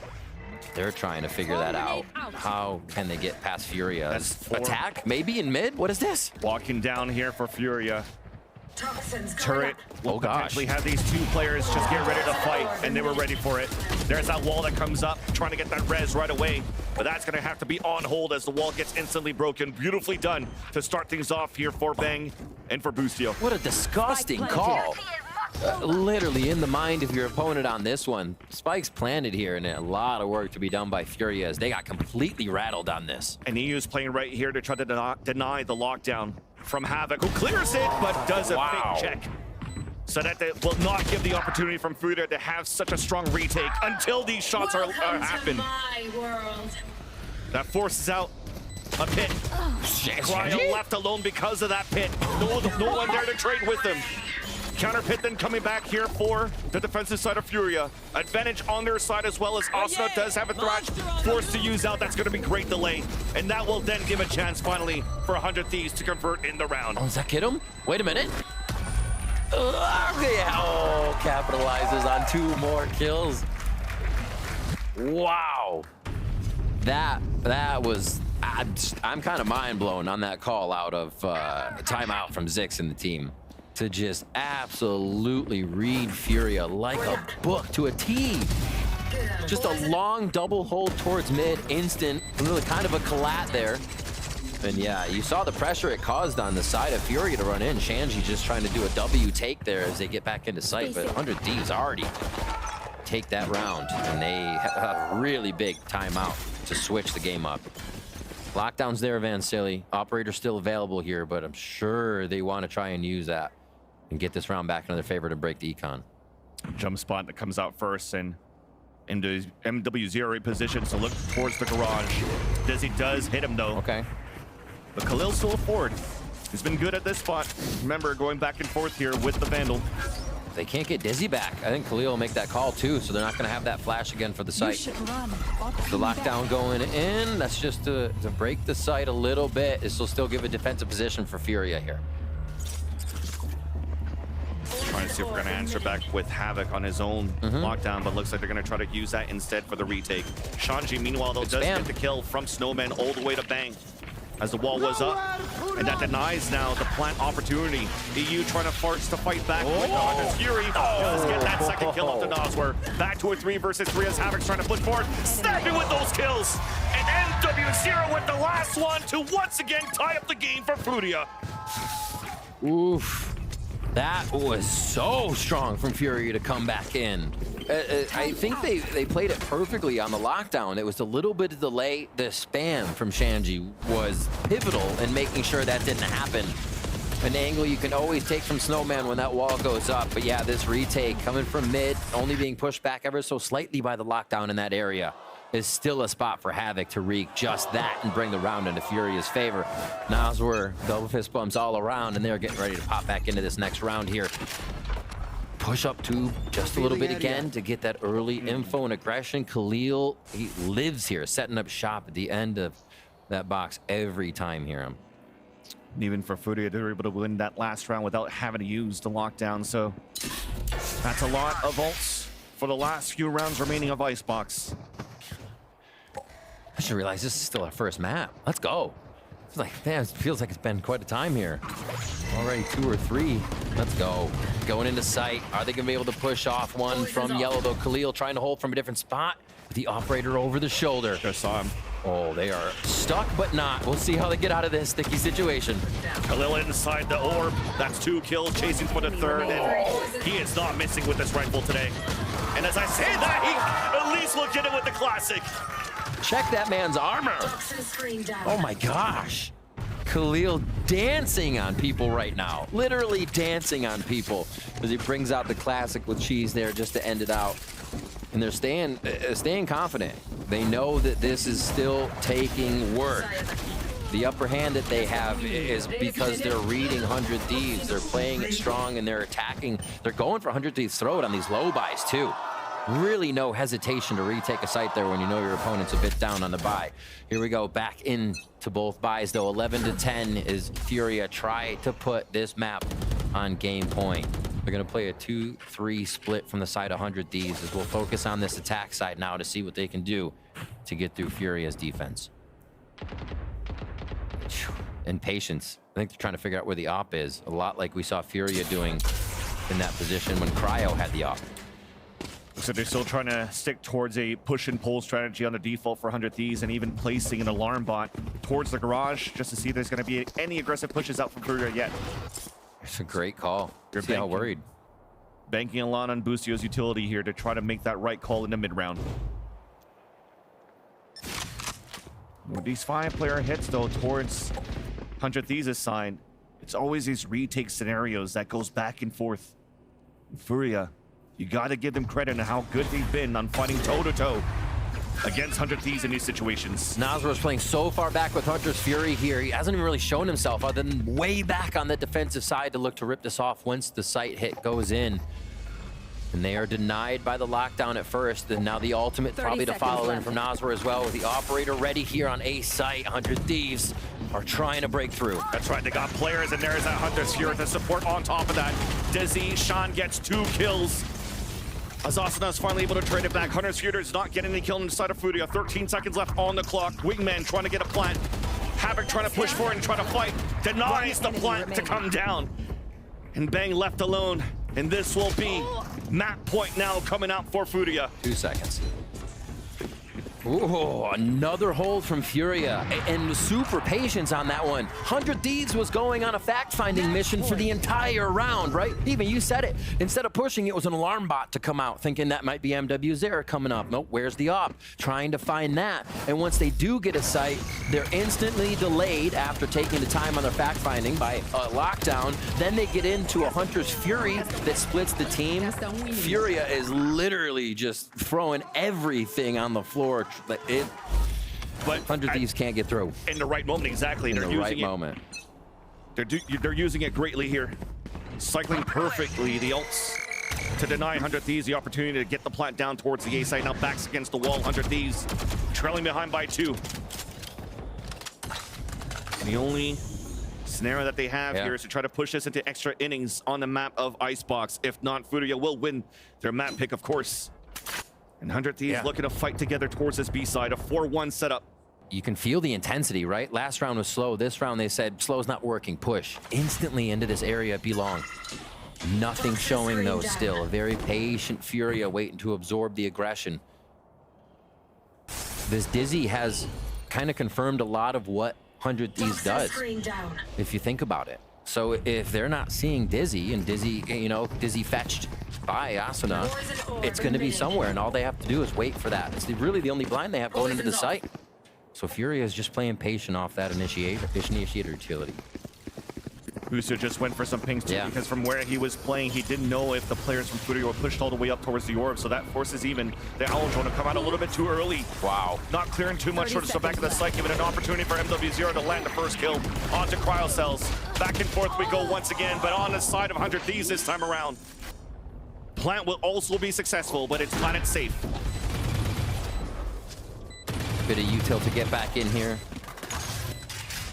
They're trying to figure that out. How can they get past Furia's attack? Maybe in mid? What is this? Walking down here for Furia. Toxins going Turret up. will potentially have these two players just get ready to fight, and they were ready for it. There's that wall that comes up, trying to get that res right away, but that's going to have to be on hold as the wall gets instantly broken. Beautifully done to start things off here for Bang and for Bustio. What a disgusting call. Literally in the mind of your opponent on this one. Spikes planted here, and a lot of work to be done by Furia as they got completely rattled on this. And EU's playing right here to try to deny the lockdown from Havoc, who clears it, but does a fake check. So that they will not give the opportunity from Furia to have such a strong retake until these shots are happen. My world. That forces out a pit. Cryo left alone because of that pit. No one there to trade with him. Counter pit then coming back here for the defensive side of Furia. Advantage on their side as well as Asuna does have a threat. Forced to use out, that's going to be great delay. And that will then give a chance finally for 100 Thieves to convert in the round. Oh, does that get him? Wait a minute. Oh, capitalizes on 2 more kills. Wow. That was, I'm kind of mind blown on that call out of timeout from Zix and the team. To just absolutely read Furia like a book to a T. Just a long double hold towards mid, instant, really kind of a collat there. And yeah, you saw the pressure it caused on the side of Furia to run in. Shanji just trying to do a W take there as they get back into sight, but 100 Thieves already take that round, and they have a really big timeout to switch the game up. Lockdown's there, Van Silly. Operator's still available here, but I'm sure they want to try and use that and get this round back in their favor to break the econ. Jump spot that comes out first, and into MW0 position to look towards the garage. Dizzy does hit him though. Okay. But Khalil's still forward. He's been good at this spot. Remember, going back and forth here with the Vandal. They can't get Dizzy back. I think Khalil will make that call too, so they're not going to have that flash again for the site. The lockdown going in. That's just to break the site a little bit. This will still give a defensive position for Furia here. Trying to see if we're going to answer back with Havoc on his own lockdown, but looks like they're going to try to use that instead for the retake. Shanji, meanwhile, though, does get the kill from Snowman all the way to Bang as the wall was up, and that denies now the plant opportunity. EU trying to fight back with the 100 Fury. Does get that second kill off the Noswer. Back to a 3 versus 3 as Havoc's trying to push forward. Snapping with those kills. And MW0 with the last one to once again tie up the game for Furia. Oof. That was so strong from Furia to come back in. I think they played it perfectly on the lockdown. It was a little bit of delay. The spam from Shanji was pivotal in making sure that didn't happen. An angle you can always take from Snowman when that wall goes up. But yeah, this retake coming from mid, only being pushed back ever so slightly by the lockdown in that area, is still a spot for Havoc to wreak just that and bring the round into Furia's favor. Noswer, double fist bumps all around, and they're getting ready to pop back into this next round here. Push up tube just a little bit again to get that early info and aggression. Khalil, he lives here, setting up shop at the end of that box every time here. Even for Furia, they were able to win that last round without having to use the lockdown, so that's a lot of ults for the last few rounds remaining of Icebox. I should realize this is still our first map. Let's go. It's like, man, it feels like it's been quite a time here. Already 2 or 3. Let's go. Going into sight. Are they going to be able to push off one from yellow, though? Khalil trying to hold from a different spot. The operator over the shoulder. Just saw him. Oh, they are stuck, but not. We'll see how they get out of this sticky situation. Khalil inside the orb. That's 2 kills, chasing for the 3rd, and he is not missing with this rifle today. And as I say that, he at least will get it with the classic. Check that man's armor. Oh my gosh. Khalil dancing on people right now. Literally dancing on people as he brings out the classic with cheese there just to end it out. And they're staying confident. They know that this is still taking work. The upper hand that they have is because they're reading 100 Thieves. They're playing it strong and they're attacking. They're going for 100 Thieves' throat on these low buys too. Really no hesitation to retake a site there when you know your opponent's a bit down on the buy. Here we go, back into both buys though. 11 to 10 is Furia. Try to put this map on game point. They're gonna play a 2-3 split from the side of 100 Thieves as we'll focus on this attack side now to see what they can do to get through Furia's defense. And patience. I think they're trying to figure out where the op is. A lot like we saw Furia doing in that position when Cryo had the op. So they're still trying to stick towards a push and pull strategy on the default for 100 Thieves and even placing an alarm bot towards the garage just to see if there's going to be any aggressive pushes out from Furia yet. It's a great call. You're See how worried. Banking a lot on Boostio's utility here to try to make that right call in the mid-round. With these 5-player hits, though, towards 100 Thieves' side, it's always these retake scenarios that goes back and forth. Furia, you got to give them credit on how good they've been on fighting toe-to-toe against 100 Thieves in these situations. Nazar's playing so far back with Hunter's Fury here. He hasn't even really shown himself other than way back on the defensive side to look to rip this off once the sight hit goes in. And they are denied by the lockdown at first, and now the ultimate probably to follow in from Nazar as well, with the operator ready here on A site. 100 Thieves are trying to break through. That's right, they got players, and there's that Hunter's Fury to support on top of that. Dizzy, Sean gets 2 kills. Azasana's finally able to trade it back. Hunter's Fury is not getting any kill inside of Furia. 13 seconds left on the clock. Wingman trying to get a plant. Havoc trying to push forward and try to fight. Denies the plant to come down. And Bang left alone. And this will be map point now coming out for Furia. 2 seconds. Ooh, another hold from Furia, and super patience on that one. 100 Thieves was going on a fact-finding mission for the entire round, right? Even you said it. Instead of pushing, it was an alarm bot to come out, thinking that might be MW Zera coming up. Nope, where's the op? Trying to find that. And once they do get a sight, they're instantly delayed after taking the time on their fact-finding by a lockdown. Then they get into a Hunter's Fury that splits the team. Furia is literally just throwing everything on the floor. But 100 Thieves can't get through. In the right moment, exactly. In the right moment. They're using it greatly here. Cycling perfectly the ults to deny 100 Thieves the opportunity to get the plant down towards the A side. Now backs against the wall. 100 Thieves trailing behind by 2. And the only scenario that they have here is to try to push this into extra innings on the map of Icebox. If not, Furia will win their map pick, of course. And 100 Thieves looking to fight together towards this B side, a 4-1 setup. You can feel the intensity, right? Last round was slow. This round they said, slow's not working, push. Instantly into this area belong. Nothing showing though still. A very patient Furia waiting to absorb the aggression. This Dizzy has kind of confirmed a lot of what 100 Thieves does, if you think about it. So if they're not seeing Dizzy, and Dizzy, you know, Dizzy fetched by Asuna, it's going to be somewhere, and all they have to do is wait for that. It's really the only blind they have going into the site. So Furia is just playing patient off that initiator utility. Booster just went for some pings too, because from where he was playing, he didn't know if the players from Furia were pushed all the way up towards the orb, so that forces even the Aljon to come out a little bit too early. Wow. Not clearing too much, so back to the site, giving an opportunity for MW0 to land the first kill onto Cryo Cells. Back and forth we go once again, but on the side of 100 Thieves this time around. Plant will also be successful, but it's planet safe. Bit of util to get back in here.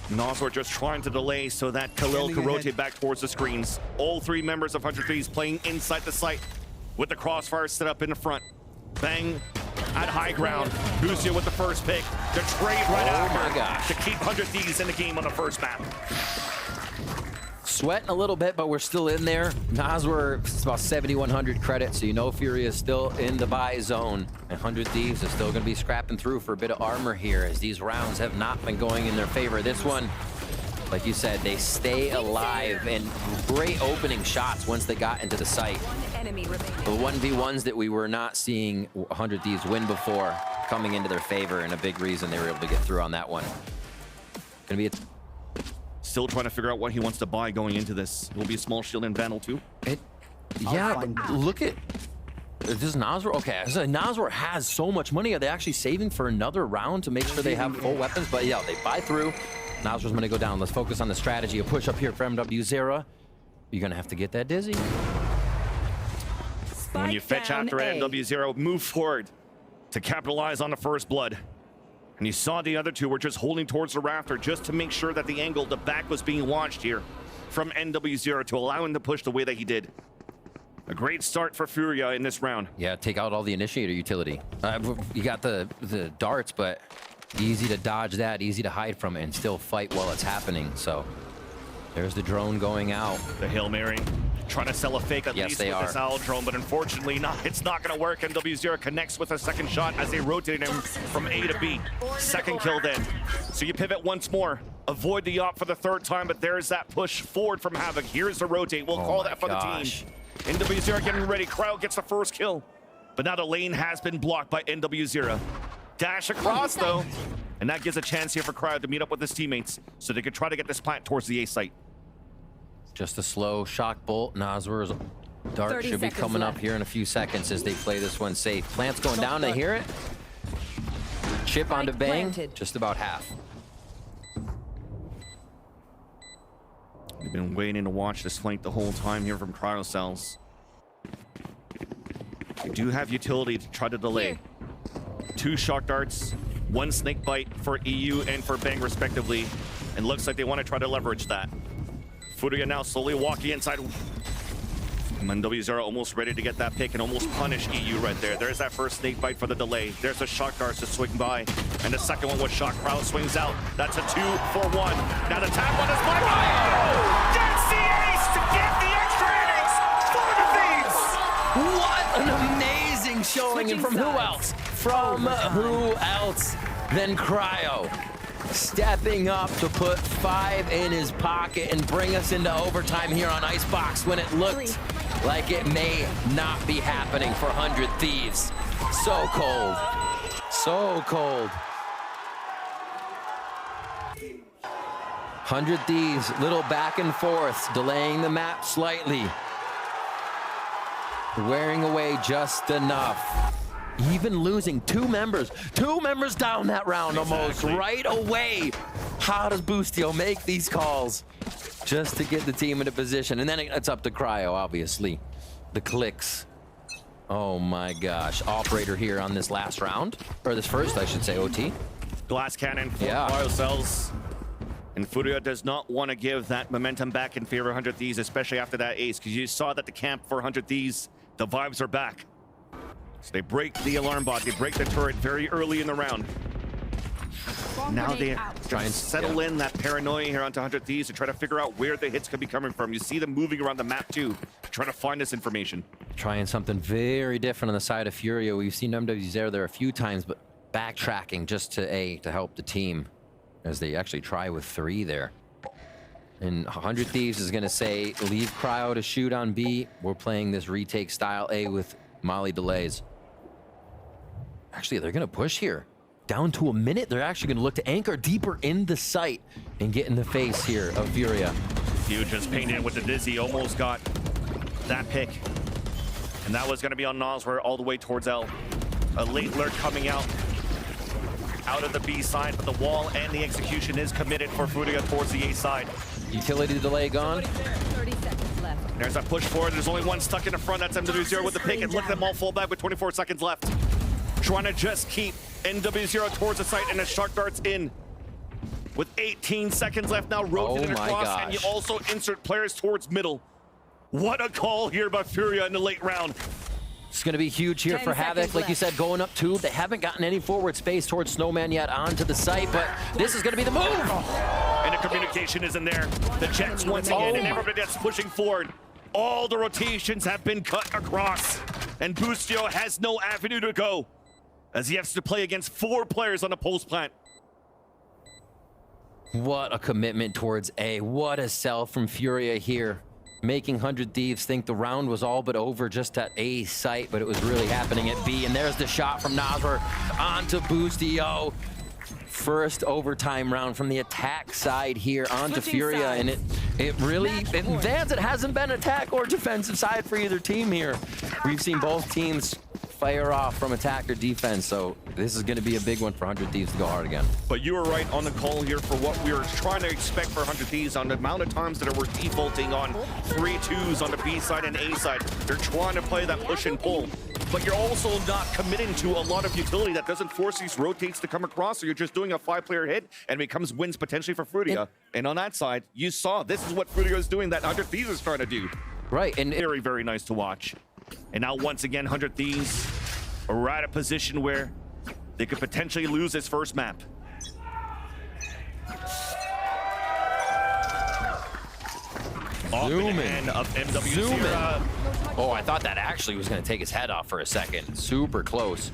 Nazar just trying to delay so that Khalil can rotate back towards the screens. All 3 members of 100 Thieves playing inside the site with the crossfire set up in the front. Bang at high ground. Lucio with the first pick. The trade right after to keep 100 Thieves in the game on the first map. Sweating a little bit, but we're still in there. Nazar, it's about 7,100 credit, so you know Furia is still in the buy zone. And 100 Thieves is still going to be scrapping through for a bit of armor here, as these rounds have not been going in their favor. This one, like you said, they stay alive, and great opening shots once they got into the site. The 1v1s that we were not seeing 100 Thieves win before coming into their favor, and a big reason they were able to get through on that one. Gonna be a Still trying to figure out what he wants to buy going into this. It will be a small shield and Vandal too. Yeah, but look at this Nazar. Okay, so Nazar has so much money. Are they actually saving for another round to make sure they have full weapons? But yeah, they buy through. Nazar's going to go down. Let's focus on the strategy. A push up here for MW Zera. You're going to have to get that Dizzy. When you fetch down after A. NW0, move forward to capitalize on the first blood. And you saw the other two were just holding towards the rafter just to make sure that the angle, the back was being watched here from NW0 to allow him to push the way that he did. A great start for Furia in this round. Yeah, take out all the initiator utility. You got the darts, but easy to dodge that, easy to hide from it, and still fight while it's happening. So there's the drone going out. The Hail Mary trying to sell a fake at least with this owl drone, but unfortunately it's not going to work. NW0 connects with a second shot as they rotate him from A to B. Second kill then. So you pivot once more. Avoid the op for the third time, but there's that push forward from Havoc. Here's the rotate. We'll call that for the team. NW0 getting ready. Cryo gets the first kill, but now the lane has been blocked by NW0. Dash across though, and that gives a chance here for Cryo to meet up with his teammates so they could try to get this plant towards the A site. Just a slow shock bolt. Nazar's dart 30 should be seconds coming up left. here in a few seconds as they play this one safe. Plant's going down, they hear it. Chip onto bang, planted. just about half. We've been waiting to watch this flank the whole time here from Cryo Cells. They do have utility to try to delay. 2 shock darts, 1 snake bite for EU and for Bang respectively. And looks like they want to try to leverage that. Furia now slowly walking inside. NW0 almost ready to get that pick and almost punish EU right there. There's that first snake bite for the delay. There's the shock darts to swing by. And the second one was shock. Crowd swings out. That's a 2 for 1. Now the tap one is by Cryo! Gets the ace to get the extra innings for the Thieves! What an amazing showing, and from who else? From who else than Cryo? Stepping up to put 5 in his pocket and bring us into overtime here on Icebox when it looked like it may not be happening for 100 Thieves. So cold. So cold. 100 Thieves, little back and forth, delaying the map slightly. Wearing away just enough. Even losing 2 members down that round almost right away. How does Boostio make these calls just to get the team into position? And then it's up to Cryo, obviously. The clicks. Oh my gosh. Operator here on this last round, or this first, I should say, OT. Glass cannon for Cryo Cells. And Furia does not want to give that momentum back in favor of 100 Thieves, especially after that ace, because you saw that the camp for 100 Thieves, the vibes are back. So they break the alarm bot, they break the turret very early in the round. Now they try and settle in that paranoia here onto 100 Thieves to try to figure out where the hits could be coming from. You see them moving around the map too, trying to find this information. Trying something very different on the side of Furia. We've seen MWZ there a few times, but backtracking just to help the team as they actually try with 3 there. And 100 Thieves is going to say, leave Cryo to shoot on B. We're playing this retake style A with Molly delays. Actually, they're going to push here. Down to a minute, they're actually going to look to anchor deeper in the site and get in the face here of Furia. Few just painted with the Dizzy, almost got that pick. And that was going to be on Nosware all the way towards L. A late lurk coming out of the B side, but the wall and the execution is committed for Furia towards the A side. Utility delay gone. 30 seconds left. There's that push forward. There's only 1 stuck in the front. That's MW0 with the pick, and look at them all fall back with 24 seconds left. Trying to just keep NW0 towards the site, and the shark darts in. With 18 seconds left now, rotating across, and you also insert players towards middle. What a call here by Furia in the late round. It's going to be huge here for Havoc. Like you said, going up 2. They haven't gotten any forward space towards Snowman yet onto the site, but this is going to be the move. And the communication isn't there. The Jets once again, and everybody that's pushing forward. All the rotations have been cut across, and Boostio has no avenue to go, as he has to play against 4 players on the post plant. What a commitment towards A. What a sell from Furia here. Making 100 Thieves think the round was all but over just at A site, but it was really happening at B. And there's the shot from Nazar onto Boostio. First overtime round from the attack side here onto Furia. And it really, Vans, it hasn't been attack or defensive side for either team here. We've seen both teams fire off from attack or defense. So this is going to be a big one for 100 Thieves to go hard again. But you were right on the call here for what we were trying to expect for 100 Thieves on the amount of times that we're defaulting on 3-2s on the B side and A side. They're trying to play that push and pull. But you're also not committing to a lot of utility that doesn't force these rotates to come across, so you're just doing a 5-player hit and it becomes wins potentially for Furia. And on that side, you saw this is what Furia is doing that 100 Thieves is trying to do. Right, and Very, very nice to watch. And now once again, 100 Thieves are at a position where they could potentially lose this first map. Off in the hand of MW0. oh, I thought that actually was going to take his head off for a second. Super close.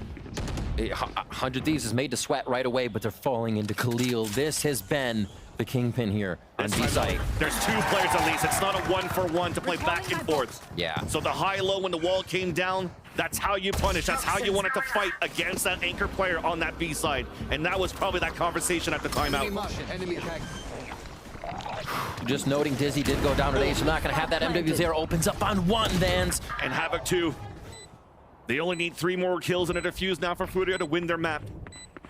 100 Thieves is made to sweat right away, but they're falling into Khalil. This has been the kingpin here on B site. There's 2 players at least. It's not a 1-for-1 to play back and forth. Yeah. So the high-low when the wall came down, that's how you punish. That's how you wanted to fight against that anchor player on that B side. And that was probably that conversation at the timeout. Enemy attack. Just noting Dizzy did go down today, so not going to have that. MW0 opens up on 1, Vans. And Havoc 2. They only need 3 more kills and a defuse now for Furia to win their map.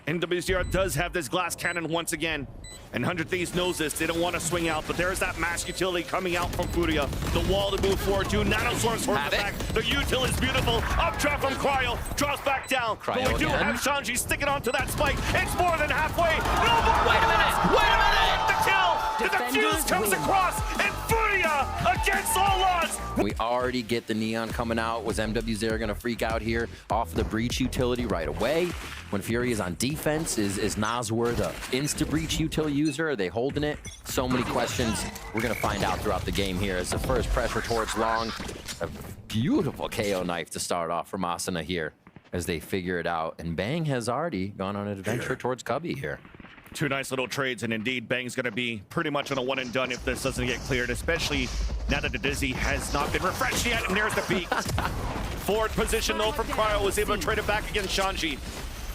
MW0 does have this glass cannon once again. And 100 Thieves knows this. They don't want to swing out, but there's that mass utility coming out from Furia. The wall to move forward to. Nanoswarm towards the back. The util is beautiful. Up drop from Cryo. Drops back down. Cryo but we do again. have Shanji sticking onto that spike. It's more than halfway. No more. Wait a minute. Wait a minute. The kill. The Defenders defuse comes win. across. And Furia against all odds. We already get the neon coming out. Was MW0 going to freak out here off the breach utility right away? When Fury is on defense, is Nazwar the insta-breach util user? Are they holding it? So many questions we're going to find out throughout the game here as the first pressure towards long. A beautiful KO knife to start off from Asuna here as they figure it out. And Bang has already gone on an adventure towards Cubby here. 2 nice little trades, and indeed, Bang's going to be pretty much on a one and done if this doesn't get cleared, especially now that the Dizzy has not been refreshed yet, and there's the peak. Forward position, though, from Cryo, was able to trade it back against Shanji.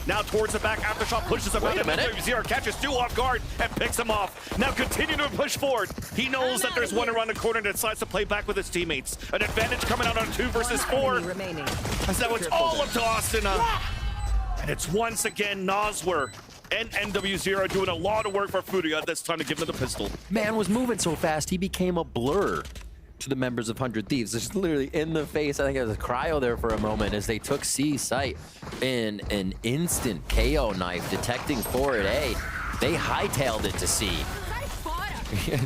Now towards the back, aftershock pushes him out. MW0 catches 2 off guard and picks him off. Now continue to push forward. He knows that there's one around the corner and decides to play back with his teammates. An advantage coming out on 2 versus 4. Enemy remaining. So it's all up to Austin. And it's once again Nazwar and MW0 doing a lot of work for Furia this time to give him the pistol. Man was moving so fast, he became a blur to the members of 100 Thieves. Just literally in the face. I think it was a Cryo there for a moment as they took C site in an instant KO knife detecting forward A. They hightailed it to C.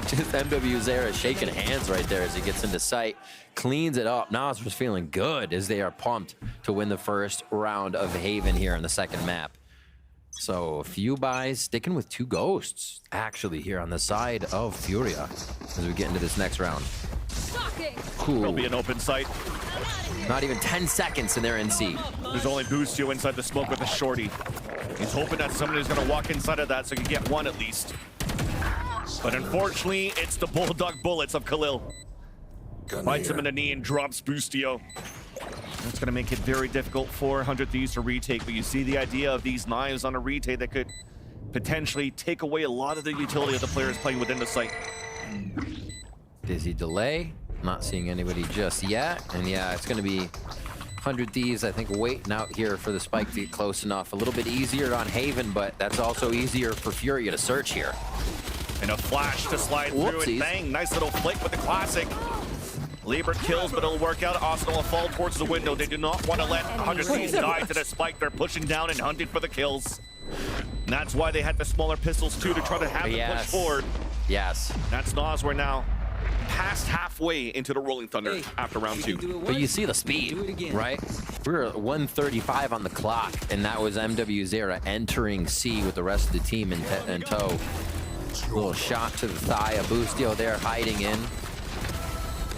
Just MW0 shaking hands right there as he gets into sight, cleans it up. Nas was feeling good as they are pumped to win the first round of Haven here in the second map. So a few buys, sticking with 2 ghosts actually here on the side of Furia as we get into this next round. There'll Cool. be an open site. Not even 10 seconds and they're in C. There's only Boostio inside the smoke with a shorty. He's hoping that somebody's going to walk inside of that so he can get 1 at least. But unfortunately, it's the Bulldog bullets of Khalil. Bites him in the knee and drops Boostio. That's going to make it very difficult for 100 Thieves to retake, but you see the idea of these knives on a retake that could potentially take away a lot of the utility of the players playing within the site. Dizzy delay. Not seeing anybody just yet. And yeah, it's going to be 100 Thieves, I think, waiting out here for the spike to get close enough. A little bit easier on Haven, but that's also easier for Furia to search here. And a flash to slide through Whoopsies. and bang. Nice little flick with the classic. Lieber kills, but it'll work out. Austin will fall towards the window. They do not want to let 100 Thieves die to the spike. They're pushing down and hunting for the kills. And that's why they had the smaller pistols, too, to try to have them push forward. Yes. That's Nazwar now past halfway into the Rolling Thunder after round 2. But you see the speed, right? We were at 135 on the clock, and that was MW0 entering C with the rest of the team in tow. Little shot to the thigh, a Boostio there hiding in.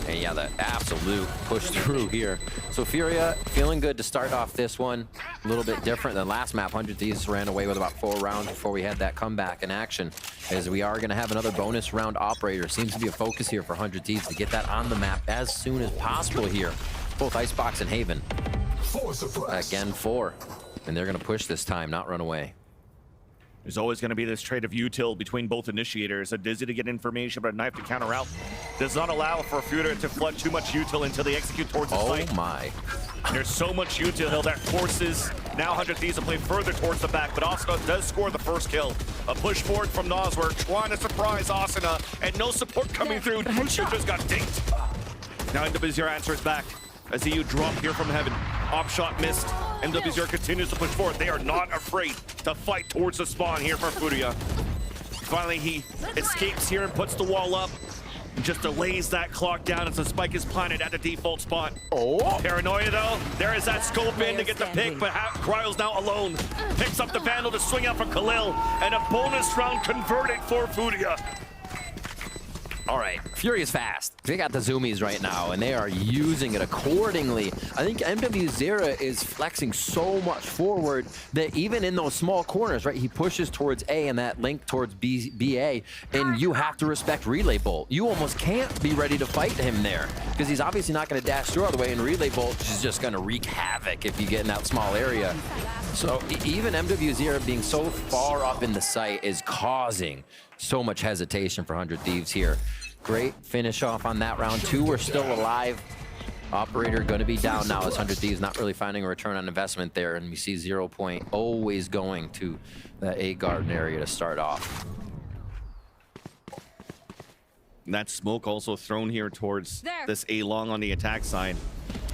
And yeah, the absolute push through here. So Furia feeling good to start off this one. A little bit different than last map. 100 Thieves ran away with about 4 rounds before we had that comeback in action. As we are going to have another bonus round operator. Seems to be a focus here for 100 Thieves to get that on the map as soon as possible here. Both Icebox and Haven. Again, 4. And they're going to push this time, not run away. There's always going to be this trade of util between both initiators. A Dizzy to get information, but a knife to counter out. Does not allow for Furia to flood too much util until they execute towards the site. Oh my. There's so much util that forces now 100 Thieves to play further towards the back, but Asuna does score the first kill. A push forward from Noswork, trying to surprise Asuna, and no support coming through. Bushu just got dinked. Now NW0 answers back as EU drop here from heaven. Op shot missed. NW0 continues to push forward. They are not afraid to fight towards the spawn here for Furia. Finally, he escapes here and puts the wall up. And just delays that clock down as the spike is planted at the default spot. Oh! Paranoia though, there is that scope in to get the pick, but Cryo's now alone. Picks up the Vandal to swing out for Khalil, and a bonus round converted for Furia. All right, Furia's fast. They got the zoomies right now, and they are using it accordingly. I think MW0 is flexing so much forward that even in those small corners, right, he pushes towards A and that link towards BA, and you have to respect Relay Bolt. You almost can't be ready to fight him there, because he's obviously not going to dash through all the way, and Relay Bolt is just going to wreak havoc if you get in that small area. So even MW0 being so far up in the site is causing so much hesitation for 100 Thieves here. Great finish off on that round. 2 we're still alive. Operator going to be down now as 100 Thieves not really finding a return on investment there. And we see 0 point always going to that A garden area to start off. And that smoke also thrown here towards this A long on the attack side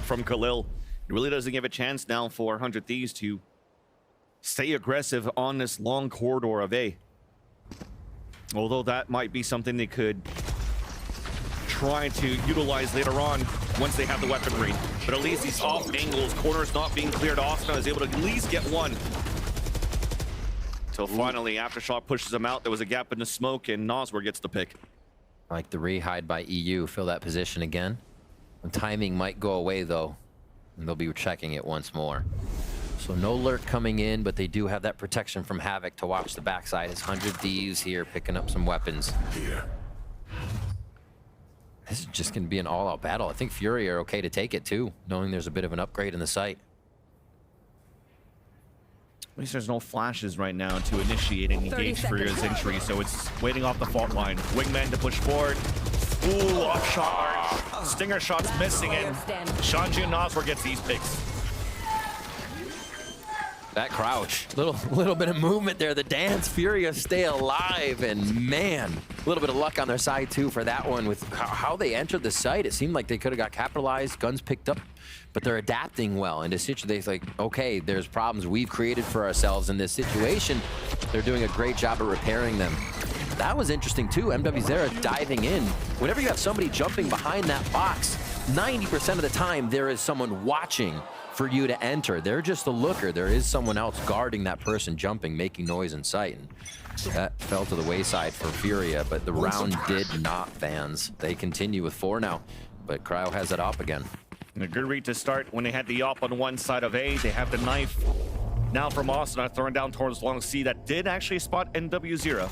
from Khalil. It really doesn't give a chance now for 100 Thieves to stay aggressive on this long corridor of A. Although that might be something they could try to utilize later on once they have the weaponry. But at least these off angles, corners not being cleared, Asuna is able to at least get one. Till finally, Aftershock pushes him out. There was a gap in the smoke, and Noswork gets the pick. I like the re-hide by EU, fill that position again. The timing might go away though, and they'll be checking it once more. So no lurk coming in, but they do have that protection from Havoc to watch the backside. As 100 Thieves here picking up some weapons. This is just going to be an all-out battle. I think Furia are okay to take it too, knowing there's a bit of an upgrade in the site. At least there's no flashes right now to initiate and engage Furia's entry, so it's waiting off the fault line. Wingman to push forward. Ooh, off shot. Stinger shots missing, and Shanji and Noswork gets these picks. That crouch, little bit of movement there. The dance, Furia stay alive, and man, a little bit of luck on their side too for that one. With how they entered the site, it seemed like they could have got capitalized, guns picked up, but they're adapting well. And they're like, okay, there's problems we've created for ourselves in this situation. They're doing a great job of repairing them. That was interesting too. MW0 diving in. Whenever you have somebody jumping behind that box, 90% of the time there is someone watching for you to enter. They're just a looker. There is someone else guarding that person jumping, making noise in sight. And that fell to the wayside for Furia, but the round did not, fans. They continue with 4 now, but Cryo has it up again. And a good read to start when they had the op on one side of A. They have the knife now from Asuna throwing down towards long C. That did actually spot NW0.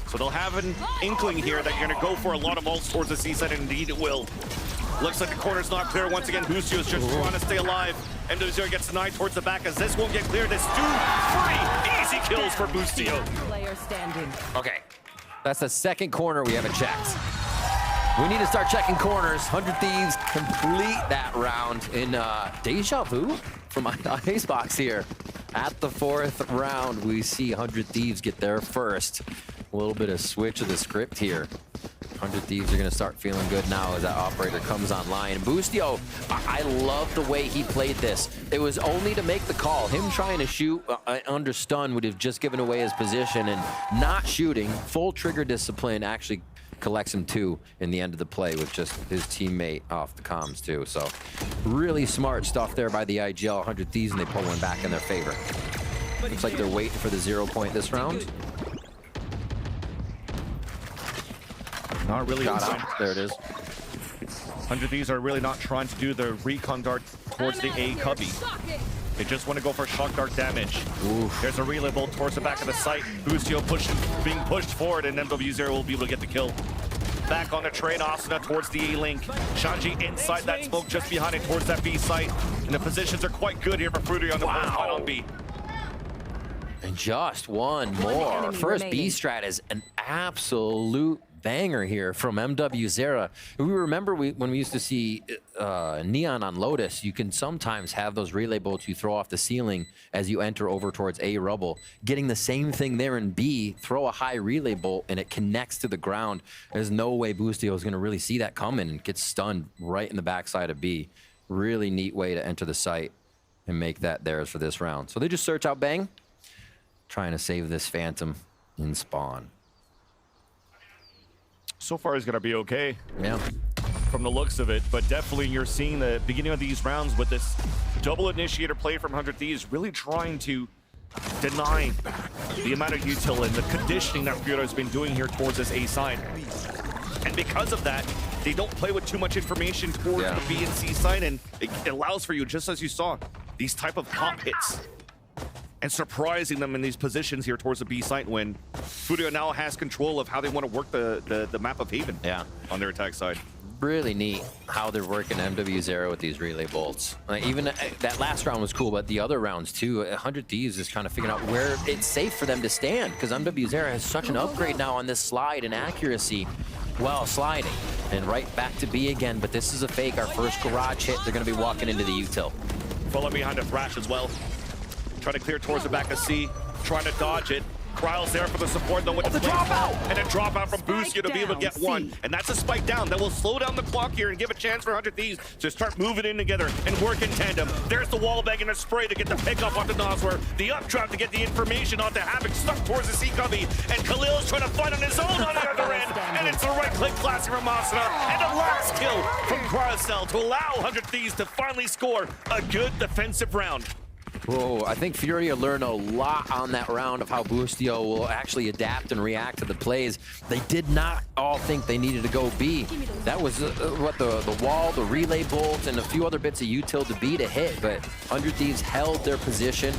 So they'll have an inkling here that you're going to go for a lot of ults towards the C side, and indeed it will. Looks like the corner's not clear. Once again, Busio is just trying to stay alive. NW0 gets denied towards the back as this won't get cleared. It's 2 free easy kills for Busio. Player standing. Okay, that's the second corner we haven't checked. We need to start checking corners. 100 Thieves complete that round in deja vu from Icebox here. At the 4th round, we see 100 Thieves get there first. A little bit of switch of the script here. 100 Thieves are going to start feeling good now as that operator comes online. Busio, I love the way he played this. It was only to make the call. Him trying to shoot under stun would have just given away his position, and not shooting, full trigger discipline actually collects him 2 in the end of the play with just his teammate off the comms too. So really smart stuff there by the IGL 100 Thieves, and they pull one back in their favor. Looks like they're waiting for the 0 point this round. Not really. There it is. 100 Thieves are really not trying to do the recon dart towards the A cubby. They just want to go for shock dart damage. Oof. There's a relay bolt towards the back of the site. Busio being pushed forward, and MW0 will be able to get the kill. Back on the train, Asuna towards the A link. Shanji inside that smoke just behind it towards that B site. And the positions are quite good here for Furia on the first fight on B. And just one more. First B strat is an absolute banger here from MW Zera. We remember when we used to see Neon on Lotus, you can sometimes have those relay bolts you throw off the ceiling as you enter over towards A rubble. Getting the same thing there in B, throw a high relay bolt and it connects to the ground. There's no way Boostio is going to really see that coming and get stunned right in the backside of B. Really neat way to enter the site and make that theirs for this round. So they just search out Bang, trying to save this Phantom in spawn. So far, he's going to be okay. Yeah. From the looks of it, but definitely you're seeing the beginning of these rounds with this double initiator play from 100 Thieves really trying to deny the amount of util and the conditioning that Furia has been doing here towards this A side. And because of that, they don't play with too much information towards the B and C side, and it allows for you, just as you saw, these type of pop hits and surprising them in these positions here towards the B site when Furia now has control of how they want to work the map of Haven on their attack side. Really neat how they're working MW0 with these relay bolts. Even that last round was cool, but the other rounds too. 100 Thieves is kind of figuring out where it's safe for them to stand because MW0 has such an upgrade now on this slide and accuracy while sliding. And right back to B again, but this is a fake. Our first garage hit, they're going to be walking into the util. Follow behind a Thrash as well. Trying to clear towards the back of C, trying to dodge it. Cryle's there for the support though with the dropout! And a dropout from Boostio to be able to get one. And that's a spike down that will slow down the clock here and give a chance for 100 Thieves to start moving in together and work in tandem. There's the wall bang and a spray to get the pickup onto Noswer. The updraft to get the information onto Havoc, stuck towards the C cubby. And Khalil's trying to fight on his own on the other end. And it's a right-click classic from Asuna. And a last kill from Cryocell to allow 100 Thieves to finally score a good defensive round. Whoa, I think Furia learned a lot on that round of how Boostio will actually adapt and react to the plays. They did not all think they needed to go B. That was what the wall, the relay bolt, and a few other bits of util to B to hit, but 100 Thieves held their position,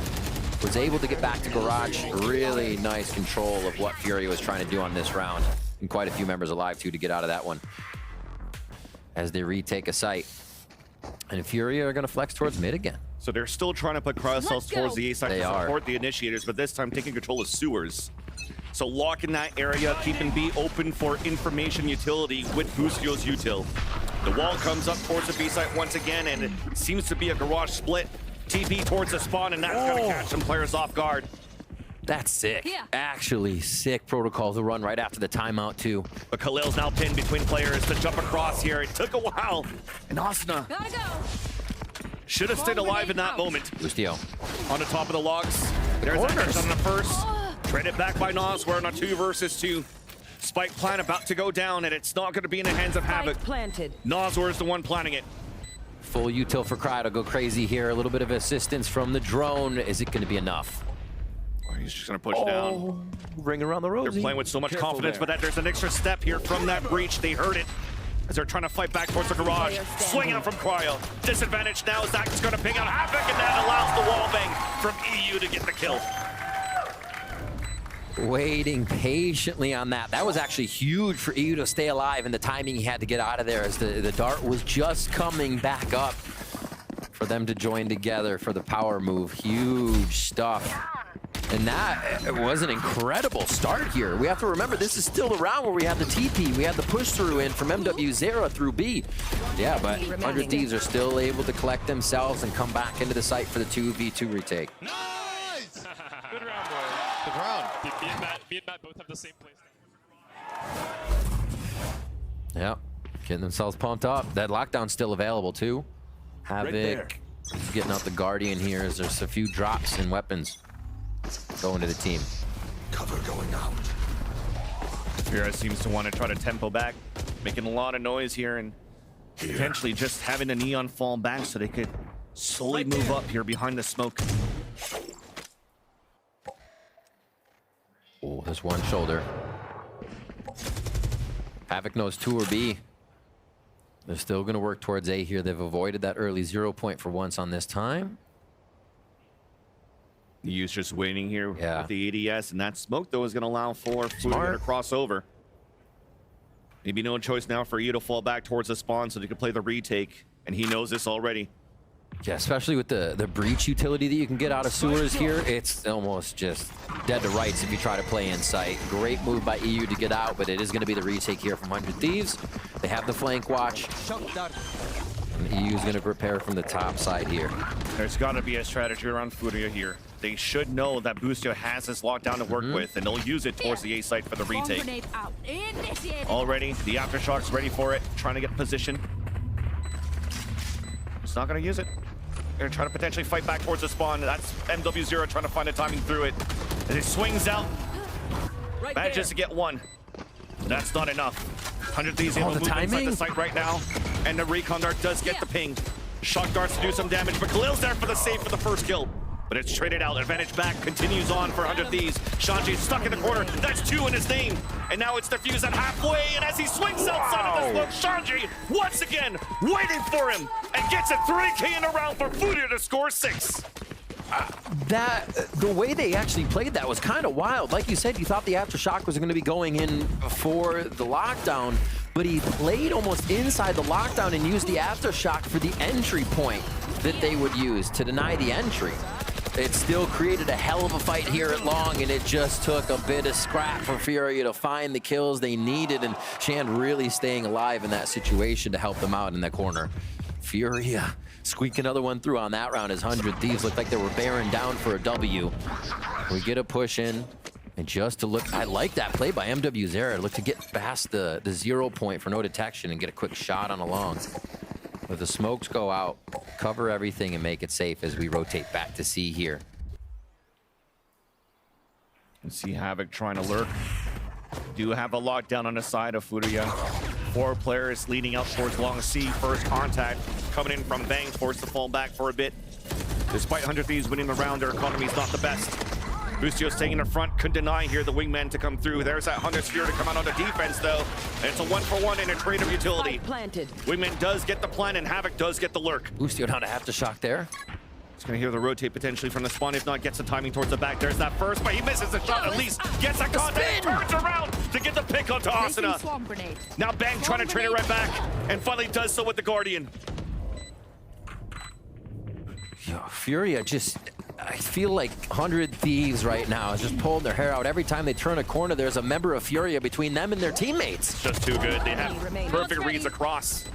was able to get back to garage. Really nice control of what Furia was trying to do on this round. And quite a few members alive too to get out of that one as they retake a site. And Furia are going to flex towards mid again. So they're still trying to put Cryocell towards the A side to are. support the initiators, but this time taking control of sewers. So locking that area, keeping B open for information utility with Boostio's util. The wall comes up towards the B site once again, and it seems to be a garage split. TP towards the spawn, and that's going to catch some players off guard. That's sick. Yeah. Actually sick protocol to run right after the timeout too. But Khalil's now pinned between players to jump across here. It took a while, and Asuna Gotta go. should have stayed alive in that moment. Boostio. On the top of the logs. There's action on the first. Traded back by Noswer on a 2 versus 2. Spike plan about to go down, and it's not going to be in the hands of Havoc. Planted. Noswer is the one planning it. Full util for Cry to go crazy here. A little bit of assistance from the drone. Is it going to be enough? He's just going to push down. Ring around the rosy. They're playing with so much Careful confidence, there. but there's an extra step here from that breach. They heard it as they're trying to fight back towards the garage. Swing out from Cryo. Disadvantage now. Zach is going to ping out Havoc, and that allows the wall bang from EU to get the kill. Waiting patiently on that. That was actually huge for EU to stay alive and the timing he had to get out of there as the dart was just coming back up for them to join together for the power move. Huge stuff. And that was an incredible start here. We have to remember, this is still the round where we have the TP. We have the push through in from MW0 through B. Yeah, but 100 Thieves are still able to collect themselves and come back into the site for the 2v2 retake. Nice! Good round, boys. Good round. Me and Matt both have the same place. Yeah, getting themselves pumped up. That lockdown's still available too. Havoc is getting out the Guardian here as there's a few drops and weapons going to the team. Cover going out. Furia seems to want to try to tempo back, making a lot of noise here and potentially just having the Neon fall back so they could slowly move up here behind the smoke. Oh, there's one shoulder. Havoc knows 2 or B. They're still going to work towards A here. They've avoided that early 0 point for once on this time. He's just waiting here with Yeah. the ADS, and that smoke, though, is going to allow for Furia to cross over. Maybe no choice now for you to fall back towards the spawn so they can play the retake, and he knows this already. Yeah, especially with the breach utility that you can get out of sewers here, it's almost just dead to rights if you try to play in sight. Great move by EU to get out, but it is going to be the retake here from 100 Thieves. They have the flank watch. And EU is going to prepare from the top side here. There's got to be a strategy around Furia here. They should know that Boostio has this lockdown to work with, and they'll use it towards the A site for the retake. Already, the Aftershock's ready for it, trying to get position. It's not going to use it. They're trying to potentially fight back towards the spawn. That's MW0 trying to find a timing through it. As it swings out, manages to get one. That's not enough. 100 Thieves able to move inside the site right now. And the recon dart does get the ping. Shock darts to do some damage, but Khalil's there for the save for the first kill. But it's traded out. Advantage back continues on for 100 Thieves. Shanji's stuck in the corner. That's 2 in his name. And now it's defused at halfway. And as he swings outside of the smoke, Shanji once again waiting for him and gets a 3K in a round for Furia to score 6. The way they actually played that was kind of wild. Like you said, you thought the Aftershock was going to be going in for the lockdown, but he played almost inside the lockdown and used the Aftershock for the entry point that they would use to deny the entry. It still created a hell of a fight here at long, and it just took a bit of scrap for Furia to find the kills they needed, and Shan really staying alive in that situation to help them out in that corner. Furia squeak another one through on that round as 100 Thieves looked like they were bearing down for a W. We get a push in, and just to look, I like that play by MW0. Look to get past the 0 point for no detection and get a quick shot on a long. Let the smokes go out, cover everything, and make it safe as we rotate back to C here. And see Havoc trying to lurk. Do have a lockdown on the side of Furia. 4 players leading out towards long C. First contact coming in from Bang, forced to fall back for a bit. Despite 100 Thieves winning the round, their economy's not the best. Boostio staying in the front, couldn't deny here the wingman to come through. There's that Hunter Sphere to come out on the defense though. And it's a 1-for-1 in a trade of utility. Wingman does get the plan and Havoc does get the lurk. Boostio down to Aftershock there. He's gonna hear the rotate potentially from the spawn. If not, gets the timing towards the back. There's that first, but he misses the shot at least. Gets that contact, turns around to get the pick onto Asuna. Now Bang trying to trade it right back and finally does so with the Guardian. Yo, Furia just, I feel like 100 Thieves right now is just pulling their hair out. Every time they turn a corner, there's a member of Furia between them and their teammates. Just too good. They have perfect reads across.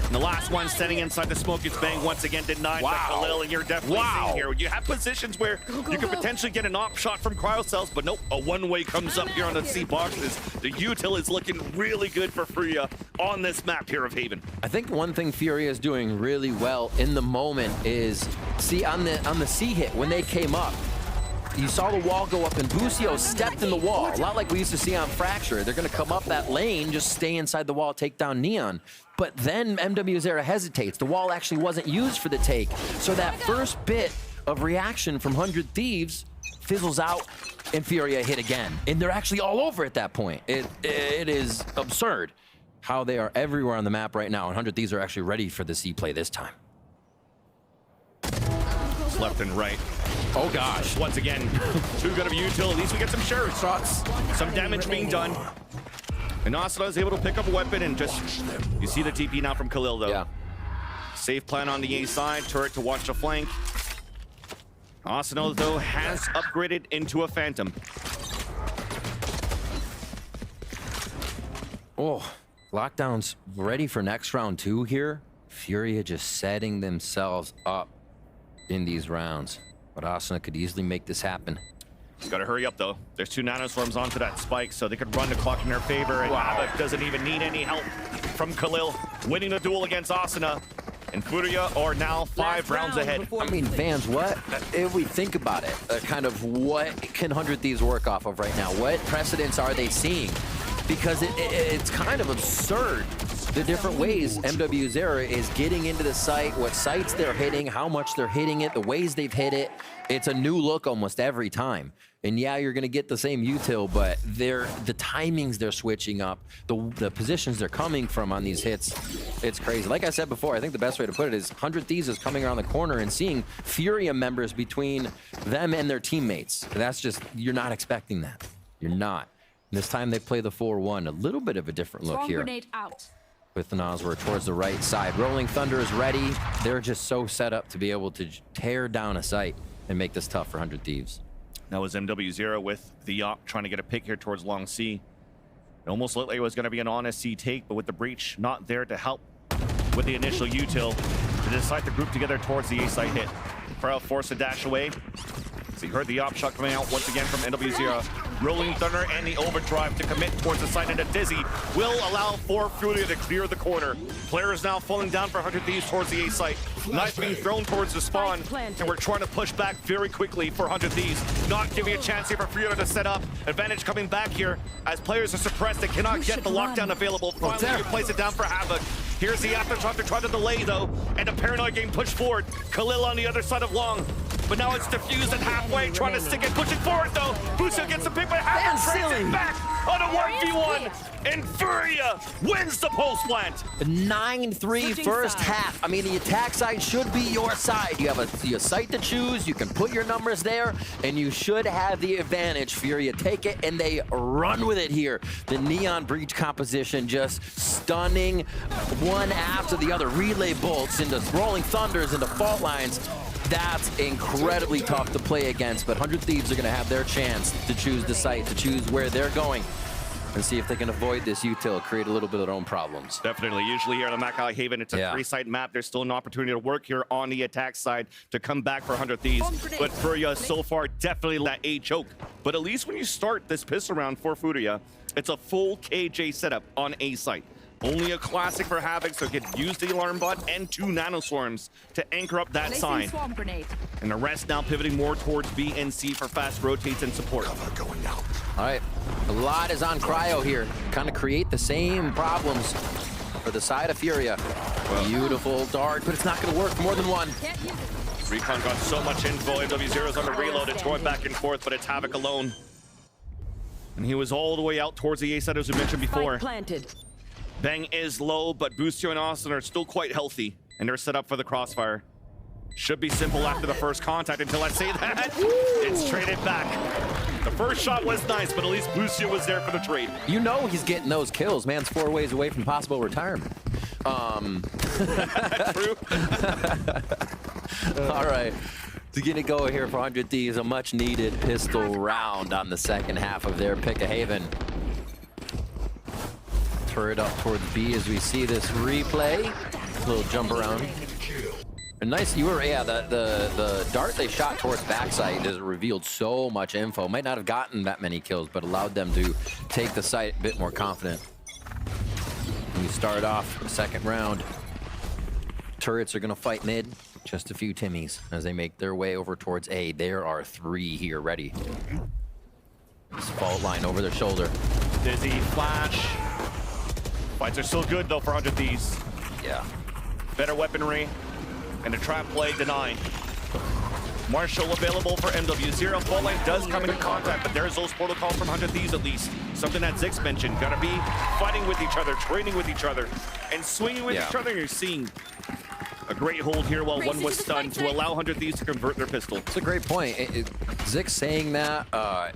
And the last one standing inside the smoke is Bang once again denied by Khalil, and you're definitely seeing here. You have positions where you could potentially get an op shot from cryocells, but nope, a one-way comes up here on the C boxes. The util is looking really good for Furia on this map here of Haven. I think one thing Furia is doing really well in the moment is, see on the C hit, when they came up, you saw the wall go up and Boostio stepped in the wall. A lot like we used to see on Fracture. They're gonna come up that lane, just stay inside the wall, take down Neon. But then MW0 hesitates. The wall actually wasn't used for the take. So that first bit of reaction from 100 Thieves fizzles out and Furia hit again. And they're actually all over at that point. It is absurd how they are everywhere on the map right now. And 100 Thieves are actually ready for the C play this time. Left and right. Oh gosh. Once again, too good of a util. At least we get some sure shots. Some damage being done. And Asuna is able to pick up a weapon and just, you see the TP now from Khalil though. Yeah. Safe plan on the A side, turret to watch the flank. Asuna though has upgraded into a Phantom. Oh, lockdown's ready for next round 2 here. Furia just setting themselves up in these rounds. But Asuna could easily make this happen. Just gotta hurry up though. There's 2 nanoswarms onto that spike, so they could run the clock in their favor, and Havoc doesn't even need any help from Khalil, winning the duel against Asuna. And Furia are now 5 rounds ahead. I mean, fans, what, if we think about it, kind of what can 100 Thieves work off of right now? What precedents are they seeing? Because it's kind of absurd the different ways MW0 is getting into the site, what sites they're hitting, how much they're hitting it, the ways they've hit it. It's a new look almost every time. And yeah, you're gonna get the same util, but the timings they're switching up, the positions they're coming from on these hits, it's crazy. Like I said before, I think the best way to put it is 100 Thieves is coming around the corner and seeing Furia members between them and their teammates. That's just, you're not expecting that. You're not. And this time they play the 4-1, a little bit of a different look here. Grenade out. with the Nosworth towards the right side. Rolling Thunder is ready. They're just so set up to be able to tear down a site and make this tough for 100 Thieves. That was MW0 with the Op trying to get a pick here towards Long C. It almost looked like it was going to be an honest C take, but with the breach not there to help with the initial util, to decide to group together towards the A site hit. Cryo forced to dash away. So you heard the op shot coming out once again from NW0. Rolling Thunder and the overdrive to commit towards the side, and a Dizzy will allow for Furia to clear the corner. Players now falling down for 100 Thieves towards the A site. Knife being thrown towards the spawn, and we're trying to push back very quickly for 100 Thieves. Not giving a chance here for Furia to set up. Advantage coming back here as players are suppressed. They cannot get the lockdown available. Finally, you place it down for Havoc. Here's the aftershock to try to delay though, and a Paranoid getting pushed forward. Khalil on the other side of Long, but now it's diffused and halfway, trying to stick it, pushing forward though. Busso gets the pick, but Havoc trades it back on a 1v1, and Furia wins the post plant. 9-3 first half. I mean, the attack side should be your side. You have a site to choose, you can put your numbers there, and you should have the advantage. Furia take it, and they run with it here. The Neon Breach composition just stunning, one after the other. Relay bolts into Rolling Thunders, into fault lines. That's incredibly tough to play against, but 100 Thieves are going to have their chance to choose the site, to choose where they're going, and see if they can avoid this util, create a little bit of their own problems. Definitely. Usually here on the Mackay Haven, it's a 3-site map. There's still an opportunity to work here on the attack side to come back for 100 Thieves. But Furia so far definitely that A choke. But at least when you start this pistol round for Furia, it's a full KJ setup on A site. Only a classic for Havoc, so it could use the alarm bot and 2 nanoswarms to anchor up that side. And the rest now pivoting more towards B and C for fast rotates and support. Cover going out. All right, a lot is on Cryo here. Kind of create the same problems for the side of Furia. Beautiful dart, but it's not going to work more than one. Recon got so much info. MW0's on the reload. It's going back and forth, but it's Havoc alone. And he was all the way out towards the A side, as we mentioned before. Bang is low, but Boostio and Austin are still quite healthy, and they're set up for the crossfire. Should be simple after the first contact until I say that. It's traded back. The first shot was nice, but at least Boostio was there for the trade. You know he's getting those kills. Man's 4 ways away from possible retirement. True. All right. To get it going here for 100 Thieves, a much needed pistol round on the second half of their pick a haven. Turret up towards B as we see this replay. Little jump around. And nice, the dart they shot towards backside has revealed so much info. Might not have gotten that many kills, but allowed them to take the site a bit more confident. And we start off the second round. Turrets are gonna fight mid. Just a few Timmies as they make their way over towards A. There are 3 here ready. This fault line over their shoulder. Dizzy, flash. Fights are still good though for 100 Thieves. Yeah. Better weaponry and a trap play denied. Marshall available for MW0. Fault line does come into contact, but there's those protocols from 100 Thieves at least. Something that Zix mentioned. Gonna be fighting with each other, training with each other, and swinging with each other. You're seeing a great hold here while one was stunned to allow 100 Thieves to convert their pistol. It's a great point. Zix saying that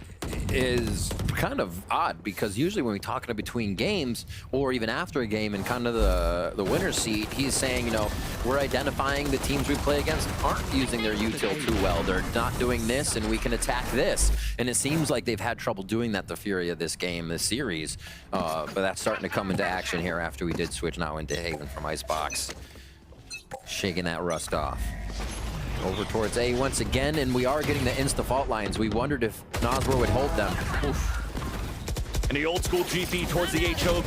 is kind of odd, because usually when we talk in between games or even after a game and kind of the winner's seat, he's saying, you know, we're identifying the teams we play against aren't using their util too well. They're not doing this, and we can attack this. And it seems like they've had trouble doing that to Furia this game, this series. But that's starting to come into action here after we did switch now into Haven from Icebox. Shaking that rust off. Over towards A once again, and we are getting the insta fault lines. We wondered if Nosworth would hold them. Oof. And the old school GP towards the A choke.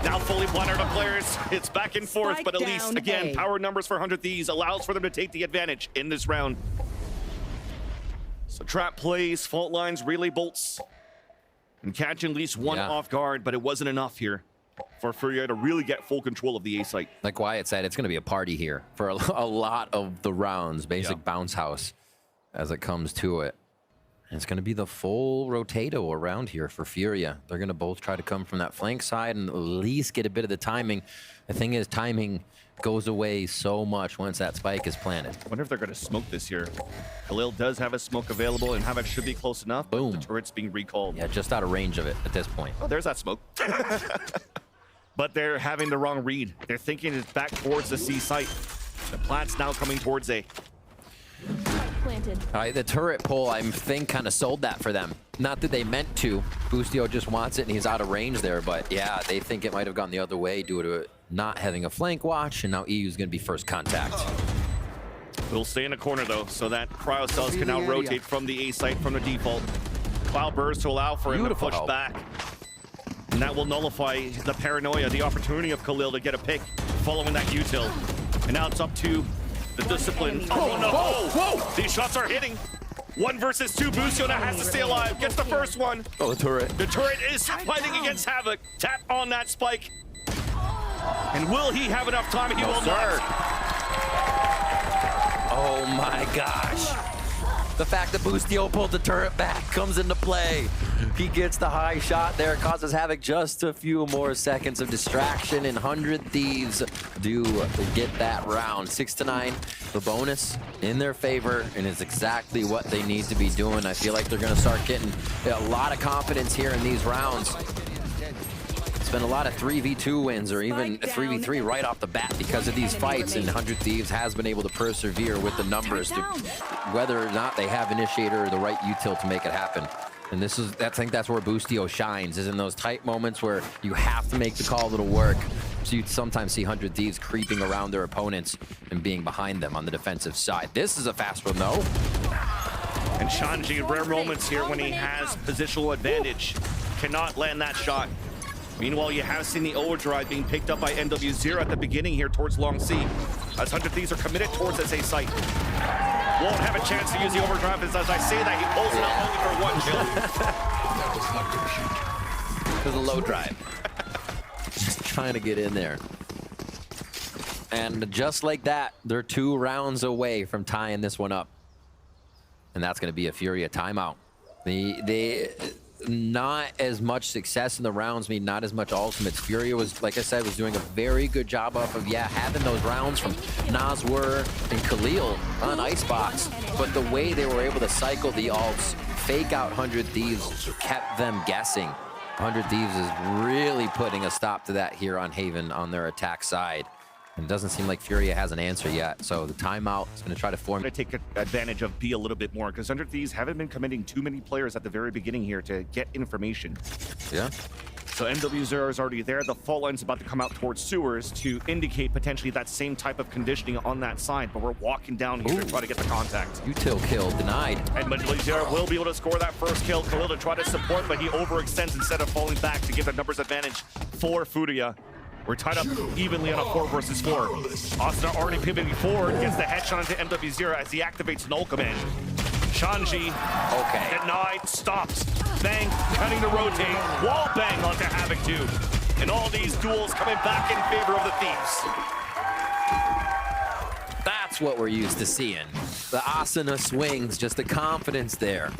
Now fully blinded to players. It's back and forth, but at least, again, power numbers for 100 Thieves allows for them to take the advantage in this round. So trap plays, fault lines, relay bolts, and catching at least one off guard, but it wasn't enough here for Furia to really get full control of the A site. Like Wyatt said, it's going to be a party here for a lot of the rounds. Basic bounce house as it comes to it. And it's going to be the full rotato around here for Furia. They're going to both try to come from that flank side and at least get a bit of the timing. The thing is, timing goes away so much once that spike is planted. I wonder if they're going to smoke this here. Khalil does have a smoke available, and Havoc should be close enough. Boom. The turret's being recalled. Yeah, just out of range of it at this point. Oh, there's that smoke. but they're having the wrong read. They're thinking it's back towards the C site. The plant's now coming towards A. Planted. All right, the turret pull, I think, kind of sold that for them. Not that they meant to. Boostio just wants it, and he's out of range there. But yeah, they think it might have gone the other way due to it not having a flank watch, and now EU's going to be first contact. We'll stay in the corner, though, so that cryo cells can now rotate from the A site from the default. Cloud burst to allow for him Beautiful to push help. back. And that will nullify the paranoia, the opportunity of Khalil to get a pick following that util. And now it's up to the discipline. Oh no! Whoa! These shots are hitting. 1 versus 2. Boostio now has to stay alive. Gets the first one. Oh, the turret. The turret is fighting against Havoc. Tap on that spike. And will he have enough time? He will not. Oh my gosh. The fact that Boostio pulled the turret back comes into play. He gets the high shot there, causes Havoc just a few more seconds of distraction, and 100 Thieves do get that round. 6-9, the bonus in their favor, and it's exactly what they need to be doing. I feel like they're gonna start getting a lot of confidence here in these rounds. It's been a lot of 3v2 wins or even 3v3 right off the bat because of these fights, and 100 Thieves has been able to persevere with the numbers to whether or not they have initiator or the right util to make it happen. And I think that's where Boostio shines, is in those tight moments where you have to make the call that'll work. So you sometimes see 100 Thieves creeping around their opponents and being behind them on the defensive side. This is a fast one though. And Shanji, rare moments here when he has positional advantage. Cannot land that shot. Meanwhile, you have seen the overdrive being picked up by NW0 at the beginning here towards Long C. As 100 Thieves are committed towards this A site. Won't have a chance to use the overdrive, as I say that, he pulls it out only for 1 kill. There's a low drive. Just trying to get in there. And just like that, they're 2 rounds away from tying this one up. And that's going to be a Furia timeout. Not as much success in the rounds mean not as much ultimates. Furia was, like I said, was doing a very good job off of, having those rounds from Nazwar and Khalil on Icebox. But the way they were able to cycle the ults, fake out 100 Thieves, kept them guessing. 100 Thieves is really putting a stop to that here on Haven on their attack side. And it doesn't seem like Furia has an answer yet. So the timeout is going to try to form. To take advantage of B a little bit more, because 100 Thieves haven't been committing too many players at the very beginning here to get information. Yeah. So NW0 is already there. The fault line's about to come out towards sewers to indicate potentially that same type of conditioning on that side, but we're walking down here to try to get the contact. Util kill denied. And NW0 will be able to score that first kill. Khalil to try to support, but he overextends instead of falling back to give the numbers advantage for Furia. We're tied up evenly on a 4 versus 4. Austin already pivoting forward, gets the headshot into MW0 as he activates null command. Shanji, denied, stops. Bang, cutting to rotate. Wall bang onto Havoc 2. And all these duels coming back in favor of the Thieves. That's what we're used to seeing. The Asuna swings, just the confidence there.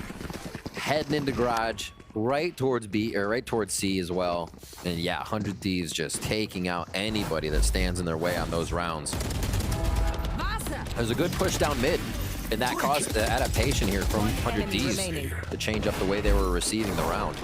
Heading into garage. Right towards B, or right towards C as well. And 100 Thieves just taking out anybody that stands in their way on those rounds. There's a good push down mid, and that caused the adaptation here from 100 Thieves to change up the way they were receiving the round.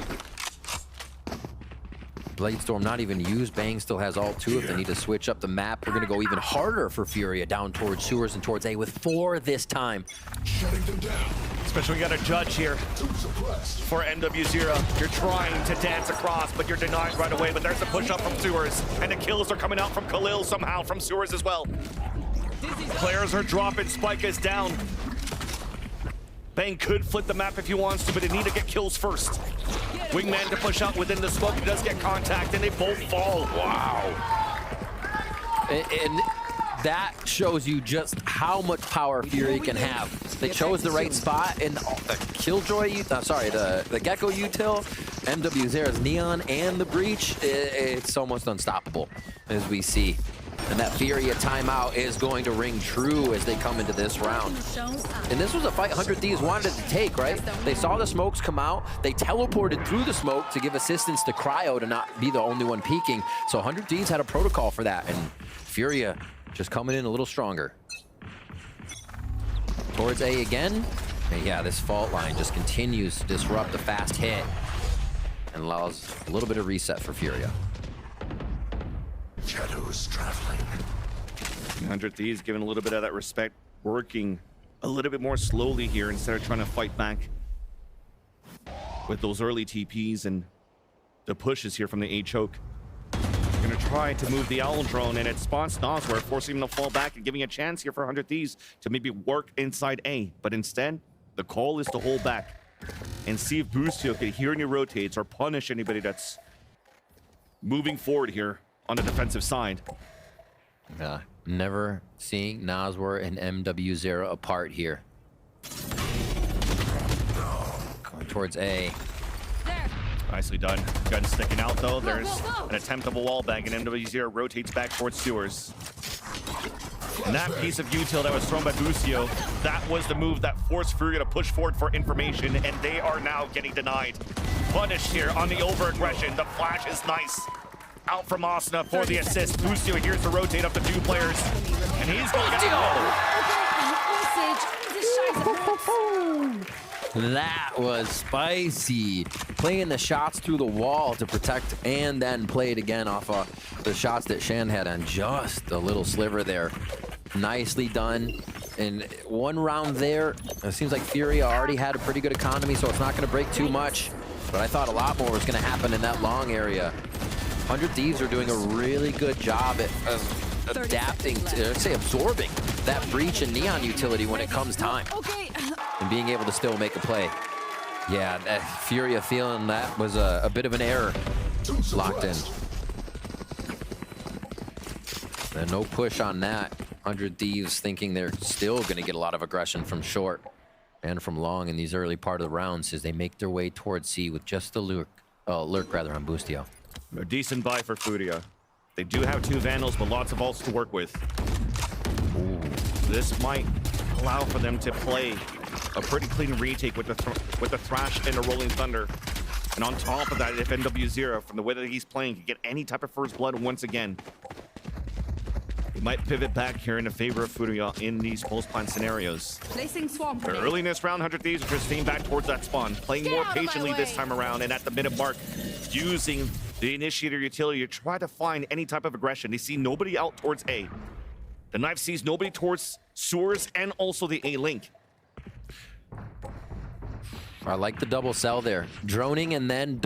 Bladestorm not even used. Bang still has all 2 if they need to switch up the map. We're going to go even harder for Furia down towards sewers and towards A with 4 this time. Shutting them down. Especially we got a judge here for NW0. You're trying to dance across, but you're denied right away. But there's a push up from sewers, and the kills are coming out from Khalil somehow from sewers as well. Players are dropping. Spike is down. Bang could flip the map if he wants to, but they need to get kills first. Wingman to push out within the smoke. He does get contact, and they both fall. Wow. And that shows you just how much power Fury can have. They chose the right spot, and the Killjoy, the Gecko util, MW0's Neon, and the Breach, it's almost unstoppable, as we see. And that Furia timeout is going to ring true as they come into this round. And this was a fight 100 Thieves wanted to take, right? They saw the smokes come out. They teleported through the smoke to give assistance to Cryo to not be the only one peeking. So 100 Thieves had a protocol for that, and Furia just coming in a little stronger. Towards A again. And this fault line just continues to disrupt the fast hit and allows a little bit of reset for Furia. Shadows traveling. 100 Thieves giving a little bit of that respect, working a little bit more slowly here instead of trying to fight back with those early TPs and the pushes here from the A choke. Gonna try to move the Owl drone, and it spawns Nosware, forcing him to fall back and giving a chance here for 100 Thieves to maybe work inside A. But instead, the call is to hold back and see if Boostio can hear any rotates or punish anybody that's moving forward here on the defensive side. Never seeing Nosware and MW0 apart here. Going towards A. Nicely done. Gun sticking out though. There's an attempt of a wall bang, and MW0 rotates back towards Sewers. And that piece of util that was thrown by Boostio, that was the move that forced Furia to push forward for information, and they are now getting denied. Punished here on the over-aggression. The flash is nice. Out from Asuna for the assist. Boostio here's to rotate up to 2 players, and he's going to That was spicy. Playing the shots through the wall to protect and then play it again off of the shots that Shan had on just a little sliver there. Nicely done. And one round there, it seems like Furia already had a pretty good economy, so it's not going to break too much. But I thought a lot more was going to happen in that long area. 100 Thieves are doing a really good job at adapting to, let's say, absorbing that breach and neon utility when it comes time. And being able to still make a play. Yeah, Furia feeling that was a bit of an error. Locked in. And no push on that. 100 Thieves thinking they're still going to get a lot of aggression from short and from long in these early part of the rounds as they make their way towards C with just the lurk rather on Boostio. A decent buy for Furia. They do have 2 Vandals, but lots of ults to work with. Ooh. This might allow for them to play a pretty clean retake with the Thrash and the Rolling Thunder. And on top of that, if MW0, from the way that he's playing, can get any type of first blood once again, he might pivot back here in the favor of Furia in these post-plant scenarios. Placing swamp. But early in this round, 100 Thieves are just staying back towards that spawn, playing more patiently this time around, and at the minute mark, using the initiator utility to try to find any type of aggression. They see nobody out towards A. The knife sees nobody towards Sewers and also the A link. I like the double cell there. Droning and then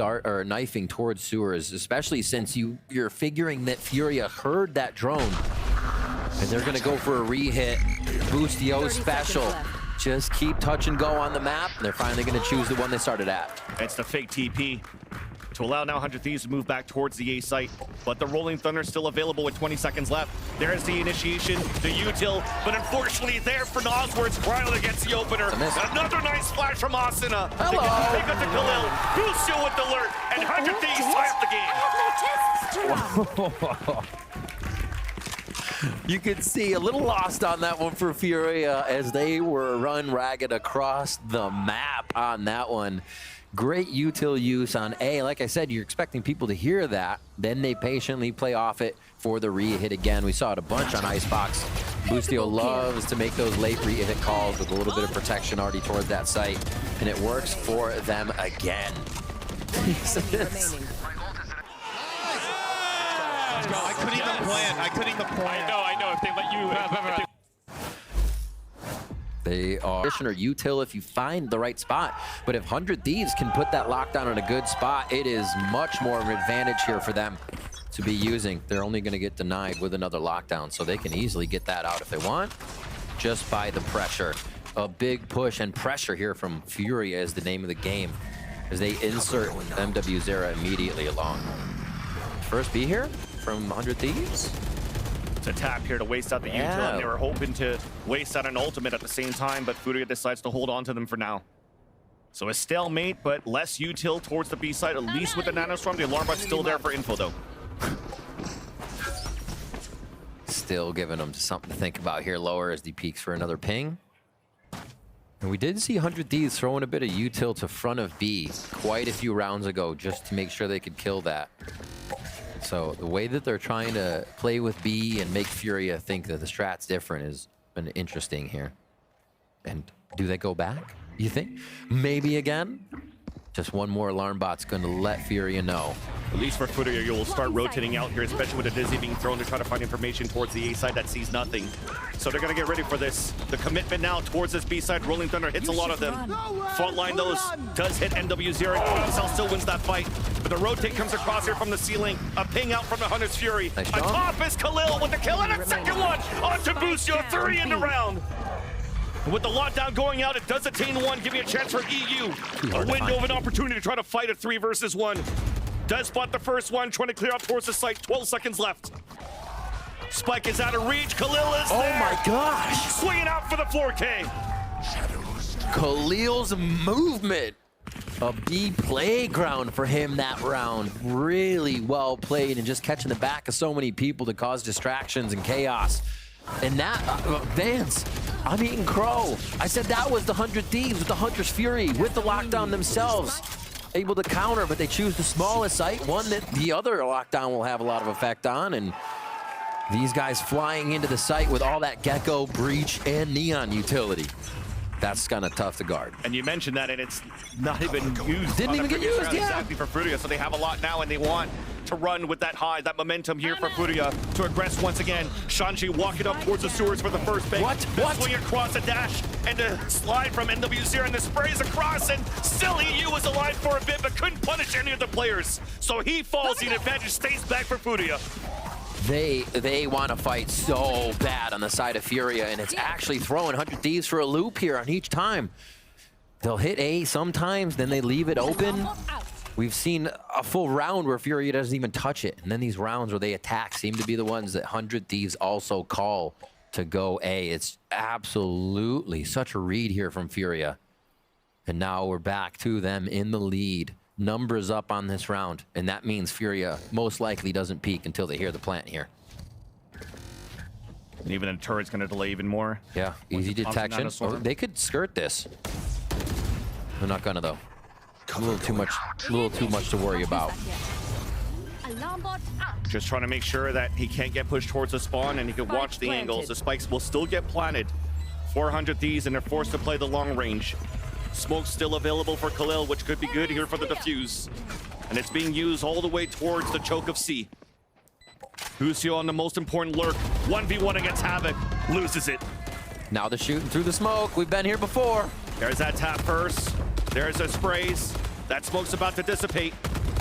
knifing towards Sewers, especially since you're figuring that Furia heard that drone. And they're gonna go for a re-hit. Boostio special. Just keep touch and go on the map. They're finally gonna choose the one they started at. It's the fake TP to allow now 100 Thieves to move back towards the A site, but the Rolling Thunder is still available with 20 seconds left. There's the initiation, the util, but unfortunately there for Nosware, it's Cryo that gets the opener. Another nice flash from Asuna. Hello. To get the pick up to Khalil. Boostio with the alert, and 100 Thieves tie up the game. You could see a little lost on that one for Furia as they were run ragged across the map on that one. Great util use on A. Like I said, you're expecting people to hear that. Then they patiently play off it for the re-hit again. We saw it a bunch on Icebox. Boostio loves to make those late re-hit calls with a little bit of protection already towards that site. And it works for them again. I couldn't even plan. I couldn't even plan. I know. If they let you... They are or util if you find the right spot. But if 100 Thieves can put that lockdown in a good spot, it is much more of an advantage here for them to be using. They're only going to get denied with another lockdown, so they can easily get that out if they want, just by the pressure. A big push and pressure here from Furia is the name of the game, as they insert MW0 immediately along. First B here from 100 Thieves. To tap here to waste out the util, and they were hoping to waste out an ultimate at the same time, but Furia decides to hold on to them for now. So a stalemate, but less util towards the B side, at least with the nanostorm. The alarm bot's still there for info, though. Still giving them something to think about here lower as he peeks for another ping. And we did see 100 Thieves throwing a bit of util to front of B quite a few rounds ago just to make sure they could kill that. So the way that they're trying to play with B and make Furia think that the strat's different has been interesting here. And do they go back, you think? Maybe again? Just one more alarm bot's going to let Furia know. At least for Furia, you will start rotating out here, especially with a Dizzy being thrown to try to find information towards the A side that sees nothing. So they're going to get ready for this. The commitment now towards this B side. Rolling Thunder hits a lot of them. Fault line those does hit NW0. NWCell still wins that fight. But the rotate comes across here from the ceiling. A ping out from the Hunter's Fury. Nice Atop is Khalil with the kill and a second one onto Busio. 3 in the round. With the lockdown going out, it does attain 1, giving a chance for EU. A window of an opportunity to try to fight a 3 versus 1. Does spot the first one, trying to clear out towards the site. 12 seconds left. Spike is out of reach. Khalil is there. Oh my gosh. Swinging out for the 4K. Khalil's movement. A B playground for him that round. Really well played and just catching the back of so many people to cause distractions and chaos. And that, Vance, I'm eating crow. I said that was the 100 Thieves with the Hunter's Fury, with the lockdown themselves. Able to counter, but they choose the smallest site, one that the other lockdown will have a lot of effect on. And these guys flying into the site with all that Gecko, Breach, and Neon utility. That's kind of tough to guard. And you mentioned that, and it's not even used. Didn't even get used, yeah. Exactly for Furia, so they have a lot now, and they want to run with that high, that momentum here for Furia to aggress once again. Shanji walking up towards the sewers for the first big. What? Swing across a dash and a slide from NW0, and the sprays across, and still EU was alive for a bit, but couldn't punish any of the players. So he falls, the advantage stays back for Furia. They want to fight so bad on the side of Furia, and it's actually throwing 100 Thieves for a loop here on each time. They'll hit A sometimes, then they leave it open. We've seen a full round where Furia doesn't even touch it, and then these rounds where they attack seem to be the ones that 100 Thieves also call to go A. It's absolutely such a read here from Furia. And now we're back to them in the lead. Numbers up on this round, and that means Furia most likely doesn't peak until they hear the plant here. And even the turret's going to delay even more. Yeah, easy detection. Or they could skirt this. They're not gonna though. A little too much to worry about. Alarm bot out. Just trying to make sure that he can't get pushed towards the spawn, and he can watch the angles. The spikes will still get planted. 400 Thieves, and they're forced to play the long range. Smoke's still available for Khalil, which could be good here for the defuse. And it's being used all the way towards the choke of C. Busio on the most important lurk. 1v1 against Havoc. Loses it. Now they're shooting through the smoke. We've been here before. There's that tap first. There's the sprays. That smoke's about to dissipate.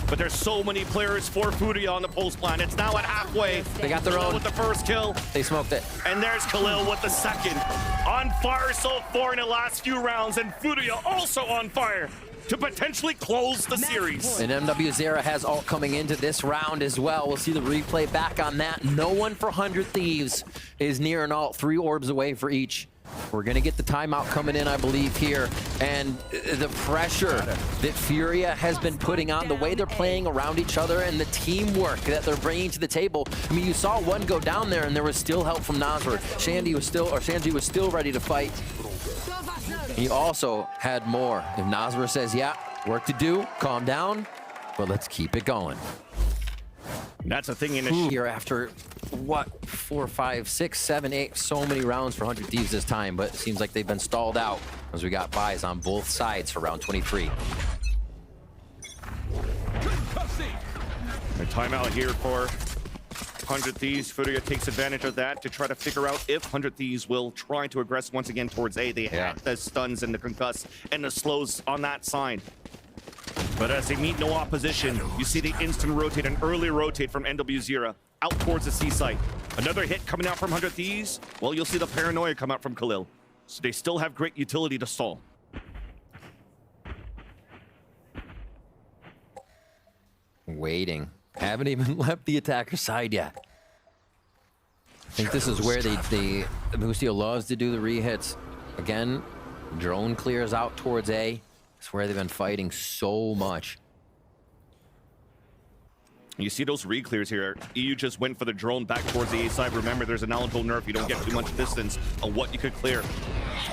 But there's so many players for Furia on the post plan. It's now at halfway. They got their own. With the first kill. They smoked it. And there's Khalil with the second. On fire so far in the last few rounds. And Furia also on fire to potentially close the series. And MW0 has ult coming into this round as well. We'll see the replay back on that. No one for 100 Thieves is near an ult. 3 orbs away for each. We're going to get the timeout coming in, I believe, here. And the pressure that Furia has been putting on, the way they're playing around each other, and the teamwork that they're bringing to the table. I mean, you saw one go down there, and there was still help from Nasr. Shanji was still ready to fight. He also had more. If Nasr says, yeah, work to do, calm down, but let's keep it going. That's a thing in Here after, what, 4, 5, 6, 7, 8, so many rounds for 100 Thieves this time, but it seems like they've been stalled out as we got buys on both sides for round 23. A timeout here for 100 Thieves. Furia takes advantage of that to try to figure out if 100 Thieves will try to aggress once again towards A. They have the stuns and the concuss and the slows on that side. But as they meet no opposition, you see the instant rotate, an early rotate from NW0 out towards the C site. Another hit coming out from 100 Thieves. Well, you'll see the paranoia come out from Khalil. So they still have great utility to stall. Waiting. Haven't even left the attacker side yet. I think this is where Busio loves to do the re-hits. Again, drone clears out towards A. It's where they've been fighting so much. You see those re-clears here. EU just went for the drone back towards the A side. Remember, there's an eligible nerf. You don't get too much distance on what you could clear.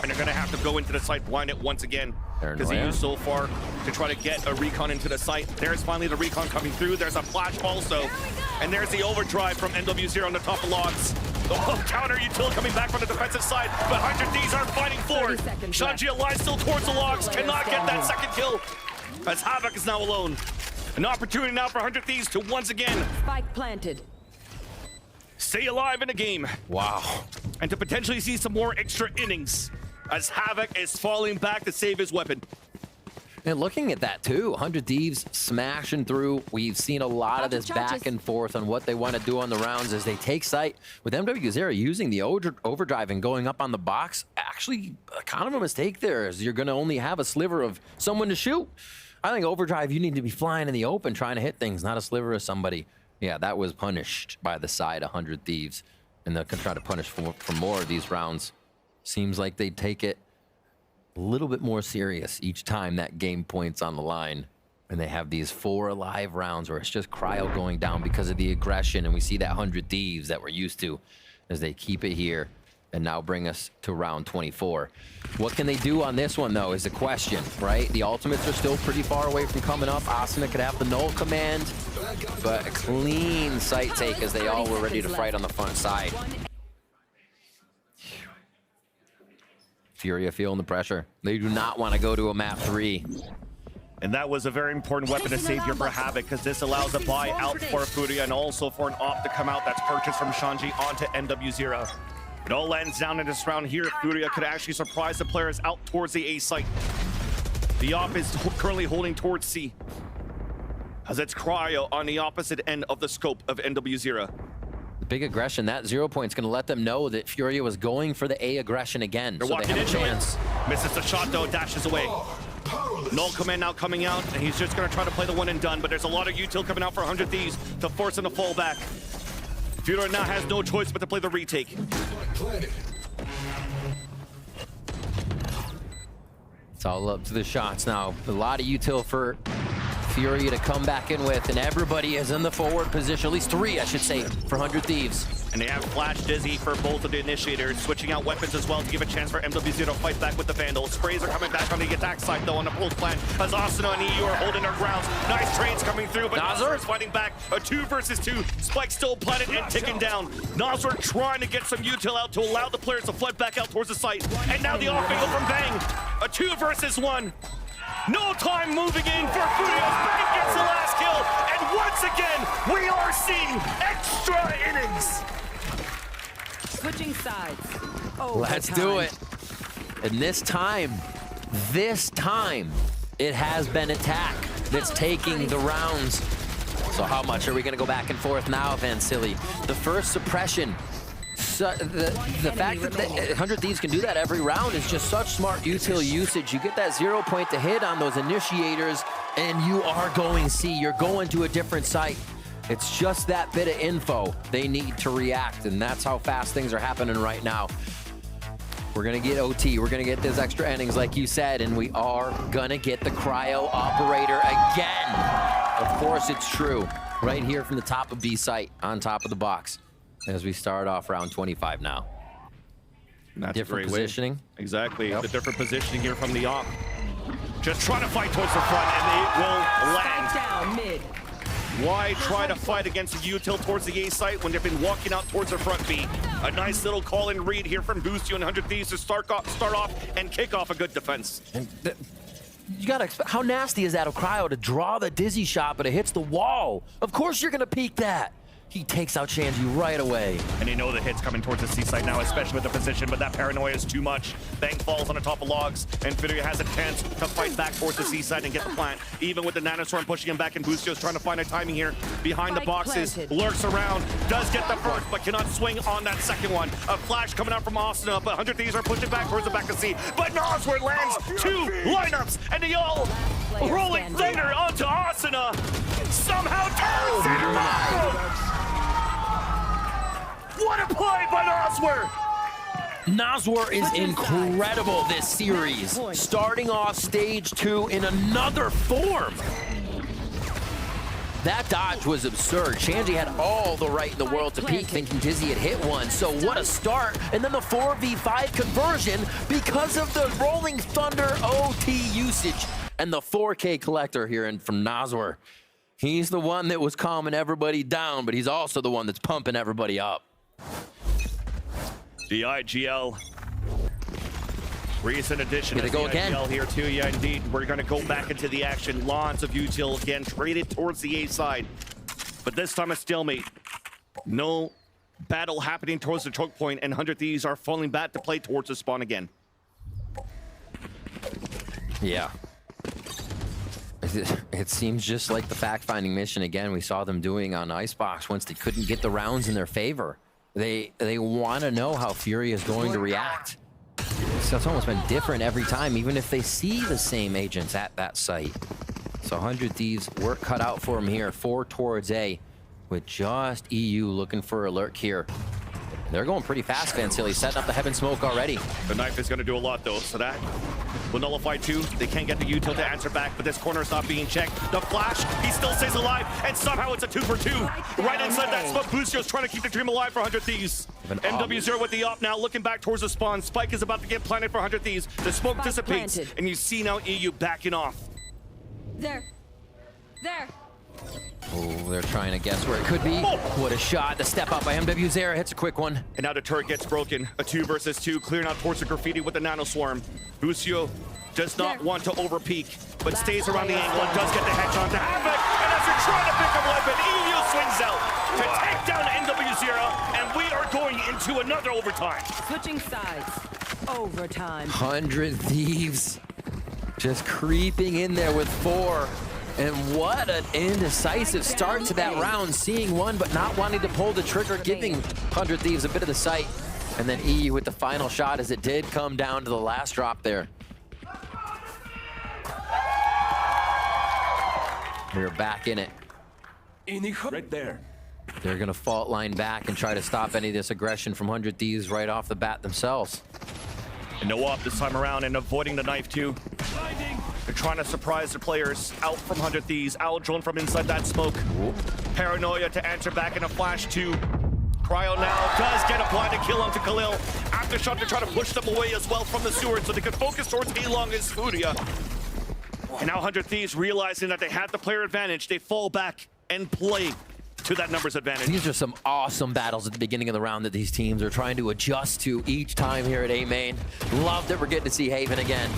And they're going to have to go into the site, blind it once again. Because they used so far to try to get a recon into the site. There's finally the recon coming through. There's a flash also. And there's the overdrive from NW0 on the top of logs. Oh, counter utility coming back from the defensive side. But 100 Ds are fighting forward. Shanji alive still towards the logs. Cannot get that second kill. as Havoc is now alone. An opportunity now for 100 Thieves to once again Spike planted. stay alive in the game Wow. and to potentially see some more extra innings as Havoc is falling back to save his weapon. And looking at that too, 100 Thieves smashing through. We've seen a lot of this back and forth on what they want to do on the rounds as they take sight. With MW0 using the overdrive and going up on the box, actually kind of a mistake there, as you're going to only have a sliver of someone to shoot. I think overdrive, you need to be flying in the open trying to hit things, not a sliver of somebody. Yeah, that was punished by the side 100 Thieves, and they'll try to punish for more of these rounds. Seems like they take it a little bit more serious each time that game point's on the line. And they have these 4 alive rounds where it's just cryo going down because of the aggression. And we see that 100 Thieves that we're used to as they keep it here and now bring us to round 24. What can they do on this one, though, is the question, right? The ultimates are still pretty far away from coming up. Asuna could have the null command, but a clean sight take as they all were ready to fight on the front side. Furia feeling the pressure. They do not want to go to a map 3. And that was a very important weapon to save here for Havoc, because this allows a buy out for Furia and also for an op to come out that's purchased from Shanji onto NW0. It all lands down in this round here. Furia could actually surprise the players out towards the A site. The op is currently holding towards C, as it's Cryo on the opposite end of the scope of NW0. The big aggression, that 0 point's going to let them know that Furia was going for the A aggression again. They're so walking they have a into chance. it. Misses the shot though, dashes away. Null command now coming out, and he's just going to try to play the one and done, but there's a lot of util coming out for 100 Thieves to force him to fall back. Furia now has no choice but to play the retake. It's all up to the shots now. A lot of util for Furia to come back in with, and everybody is in the forward position, at least 3, I should say, for 100 Thieves. And they have Flash Dizzy for both of the initiators, switching out weapons as well to give a chance for MW0 to fight back with the Vandals. Sprays are coming back on the attack side though on the post plan, as Asuna and EU are holding their grounds. Nice trades coming through, but Nazar is fighting back. A 2 versus 2. Spike still planted and ticking down. Nazar trying to get some util out to allow the players to flood back out towards the site. And now the off angle from Bang. A 2 versus 1. No time moving in for Furia. Bang gets the last kill. And once again, we are seeing extra innings. Switching sides. Let's do it. And this time, it has been attack that's taking the rounds. So how much are we going to go back and forth now, Van Silly? The first suppression, the fact that 100 Thieves can do that every round is just such smart util usage. You get that 0 point to hit on those initiators, and you are going C. You're going to a different site. It's just that bit of info they need to react, and that's how fast things are happening right now. We're going to get OT. We're going to get those extra innings, like you said, and we are going to get the cryo operator again. Of course it's true. Right here from the top of B site, on top of the box, as we start off round 25 now. That's different positioning. Exactly. Yep. The different positioning here from the op. Just trying to fight towards the front, and it will land. Down mid. Why try to fight against the util towards the A site when they've been walking out towards the front B? A nice little call and read here from Boostio and 100 Thieves to start off and kick off a good defense. And you gotta expect, how nasty is that of Cryo to draw the dizzy shot, but it hits the wall? Of course you're gonna peek that. He takes out Shanji right away. And you know the hit's coming towards the C site now, especially with the position, but that paranoia is too much. Bang falls on the top of logs, and Furia has a chance to fight back towards the C site and get the plant. Even with the Nanostorm pushing him back, and Boostio's trying to find a timing here. Behind the boxes, lurks around, does get the first, but cannot swing on that second one. A flash coming out from Asuna, but 100 Thieves are pushing back towards the back of C. But Nosward lands 2 lineups, and they all rolling thunder onto Asuna. Somehow turns it around! What a play by Noswar! Noswar is incredible this series. Starting off stage 2 in another form. That dodge was absurd. Shanji had all the right in the world to peek, thinking Dizzy had hit one. So what a start. And then the 4v5 conversion because of the Rolling Thunder OT usage. And the 4K collector here from Noswar. He's the one that was calming everybody down, but he's also the one that's pumping everybody up. The IGL Recent addition. Here they go again. IPL here too. Yeah, indeed. We're going to go back into the action. Lots of util again traded towards the A side. But this time a stalemate. No battle happening towards the choke point, and 100 Thieves are falling back to play towards the spawn again. Yeah. It seems just like the fact-finding mission again we saw them doing on Icebox once they couldn't get the rounds in their favor. They want to know how Furia is going to react. So it's almost been different every time, even if they see the same agents at that site. So 100 Thieves, work cut out for them here. 4 towards A, with just EU looking for a lurk here. They're going pretty fast, Van Silly, setting up the heaven smoke already. The knife is going to do a lot, though, so that will nullify 2. They can't get the util to answer back, but this corner is not being checked. The flash, he still stays alive, and somehow it's a 2 for 2. Right inside that smoke, Boostio's trying to keep the dream alive for 100 Thieves. MW0 with the up now, looking back towards the spawn. Spike is about to get planted for 100 Thieves. The smoke dissipates, and you see now EU backing off. There. There. Oh, they're trying to guess where it could be. Oh. What a shot. The step up by MW0 hits a quick one. And now the turret gets broken. A 2 versus 2, clearing out towards the graffiti with the nano swarm. Busio does not want to overpeak, but stays around the angle and does get the headshot to Havoc. And as they're trying to pick up weapon, EU swings out to take down NW0, and we are going into another overtime. Switching sides. Overtime. 100 Thieves just creeping in there with 4. And what an indecisive start to that round, seeing one but not wanting to pull the trigger, giving 100 Thieves a bit of the sight. And then EU with the final shot, as it did come down to the last drop there. We're back in it. Right there. They're gonna fault line back and try to stop any of this aggression from 100 Thieves right off the bat themselves. And no up this time around, and avoiding the knife too. They're trying to surprise the players out from 100 Thieves. Owl drone from inside that smoke. Ooh. Paranoia to answer back in a flash too. Cryo now does get a blinded kill onto Khalil. Aftershock to try to push them away as well from the sewer so they can focus towards Elong's Furia. And now 100 Thieves realizing that they have the player advantage, they fall back and play to that numbers advantage. These are some awesome battles at the beginning of the round that these teams are trying to adjust to each time here at A main. Love that we're getting to see Haven again.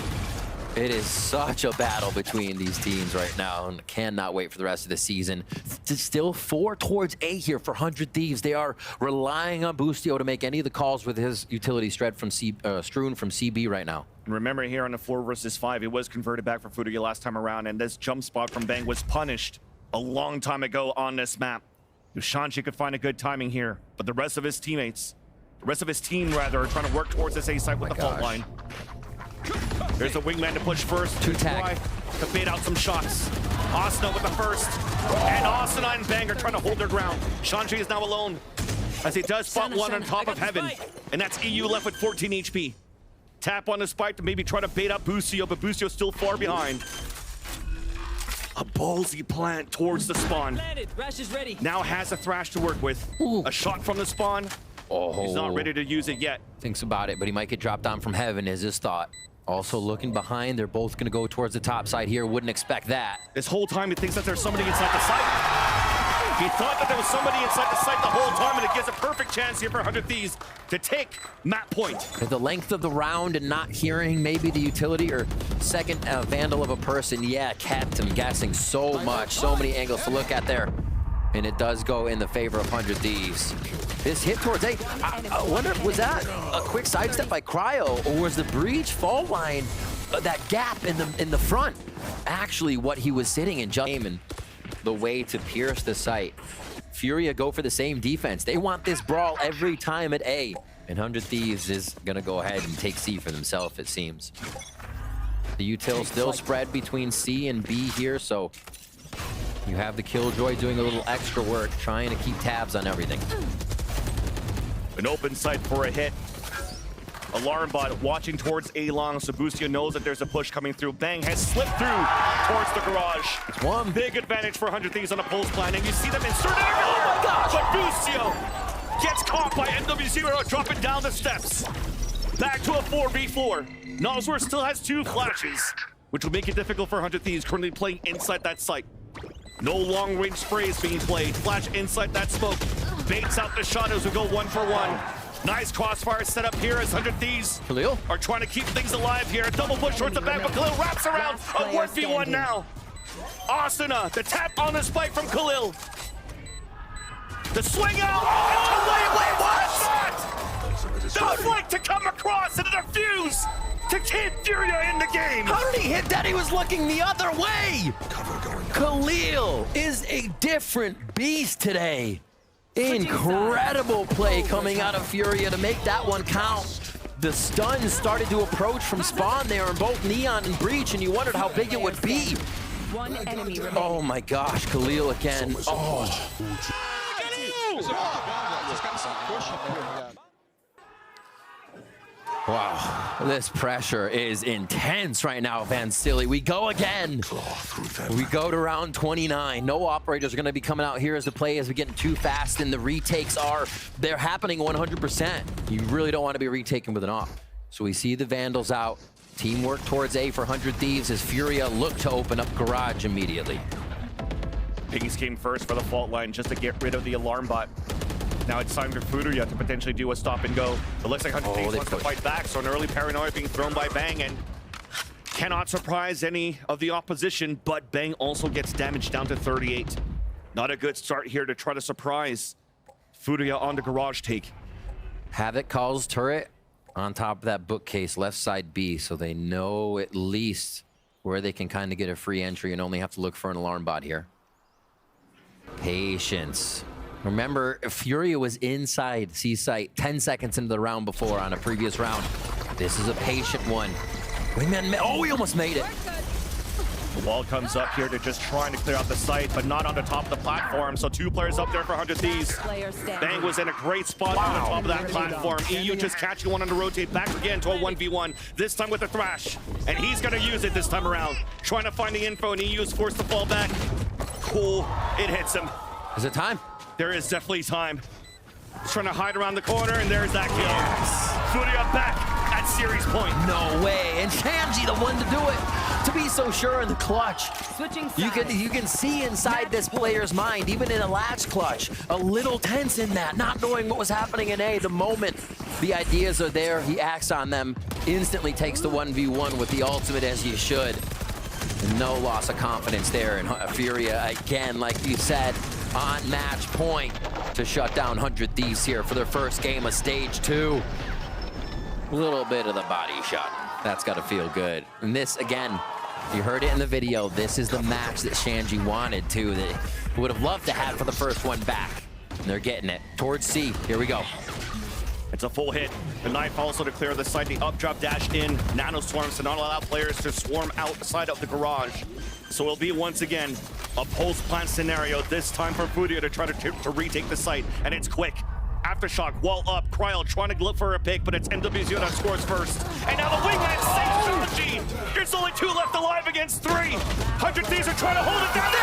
It is such a battle between these teams right now, and cannot wait for the rest of the season. Still 4 towards A here for 100 Thieves. They are relying on Boostio to make any of the calls with his utility strewn from CB right now. And remember here on the 4 versus 5, he was converted back for Furia last time around, and this jump spot from Bang was punished a long time ago on this map. Shanchi could find a good timing here, but the rest of his teammates, the rest of his team rather, are trying to work towards this A site with the fault line. There's a wingman to push first. 2 tag. To bait out some shots. Asuna with the first. And Asuna and Bang are trying to hold their ground. Shanchi is now alone, as he does spot one on top of Heaven. And that's EU left with 14 HP. Tap on the spike to maybe try to bait out Busio, but Busio's still far behind. A ballsy plant towards the spawn. Rash is ready. Now has a thrash to work with. Ooh. A shot from the spawn. Oh. He's not ready to use it yet. Thinks about it, but he might get dropped down from Heaven is his thought. Also looking behind, they're both gonna go towards the top side here. Wouldn't expect that. This whole time he thinks that there's somebody inside the site. He thought that there was somebody inside the site the whole time, and it gives a perfect chance here for 100 Thieves to take map point. At the length of the round and not hearing maybe the utility or second vandal of a person, yeah, kept him guessing so much, so many angles to look at there. And it does go in the favor of 100 Thieves. This hit towards A, I wonder, was that a quick sidestep by Cryo, or was the breach fault line, that gap in the front, actually what he was sitting in, just aiming the way to pierce the site? Furia go for the same defense. They want this brawl every time at A. And 100 Thieves is gonna go ahead and take C for themselves, it seems. The util still spread between C and B here, so you have the Killjoy doing a little extra work, trying to keep tabs on everything. An open site for a hit. Alarm bot watching towards A-Long, so Busio knows that there's a push coming through. Bang has slipped through towards the garage. It's one. Big advantage for 100 Thieves on a pulse plan, and you see them inserted. Oh my gosh! But Busio gets caught by NW0 dropping down the steps. Back to a 4v4. Nosworth still has 2 flashes, which will make it difficult for 100 Thieves currently playing inside that site. No long-range sprays being played. Flash inside that smoke. Baits out the shot as we go 1 for 1. Nice crossfire set up here as 100 Thieves Khalil? are trying to keep things alive here. Double push towards the back, but Khalil wraps around. A 1v1 now. Asuna, the tap on the spike from Khalil. The swing out. Oh, wait, what? The flick to come across and the defuse to keep Furia in the game. How did he hit that? He was looking the other way. Khalil is a different beast today. Incredible play coming out of Furia to make that one count. The stuns started to approach from spawn there in both Neon and Breach, and you wondered how big it would be. One enemy remaining. Oh my gosh, Khalil again. Oh. Wow, this pressure is intense right now, Van Silly. We go again. We go to round 29. No operators are going to be coming out here as the play is getting too fast, and the retakes they're happening 100%. You really don't want to be retaking with an op. So we see the Vandals out. Teamwork towards A for 100 Thieves as Furia look to open up Garage immediately. Piggies came first for the fault line just to get rid of the alarm bot. Now it's time for Furia to potentially do a stop and go. It looks like 100 Thieves wants to fight back, so an early paranoia being thrown by Bang, and cannot surprise any of the opposition, but Bang also gets damage down to 38. Not a good start here to try to surprise Furia on the Garage take. Havoc calls turret on top of that bookcase, left side B, so they know at least where they can kind of get a free entry and only have to look for an alarm bot here. Patience. Remember, Furia was inside C-site 10 seconds into the round before on a previous round. This is a patient one. Wingman, oh, he almost made it. The wall comes up here to just trying to clear out the site, but not on the top of the platform. So 2 players up there for 100 Thieves. Bang was in a great spot on the top of that platform. EU just catching one on the rotate, back again to a 1v1, this time with the Thrash. And he's gonna use it this time around. Trying to find the info, and EU is forced to fall back. Cool, it hits him. Is it time? There is definitely time. He's trying to hide around the corner, and there's that kill. Furia back at series point. No way, and Shamji the one to do it. To be so sure in the clutch. Switching You sides. can see inside this player's mind, even in a latch clutch, a little tense in that, not knowing what was happening in A. The moment the ideas are there, he acts on them, instantly takes the 1v1 with the ultimate as you should. And no loss of confidence there. And Furia, again, like you said, on match point to shut down 100 Thieves here for their first game of stage 2. A little bit of the body shot. That's got to feel good. And this, again, you heard it in the video. This is the match that Shanji wanted to, that he would have loved to have for the first one back. And they're getting it. Towards C. Here we go. It's a full hit. The knife also to clear the site. The up drop dashed in. Nano swarms to not allow players to swarm outside of the Garage. So it'll be once again a post-plant scenario. This time for Furia to try to retake the site. And it's quick. Aftershock, wall up, Cryo trying to look for a pick, but it's MWZO that scores first. And now the wingman saves Shanji. There's only 2 left alive against 3. 100 Thieves are trying to hold it down.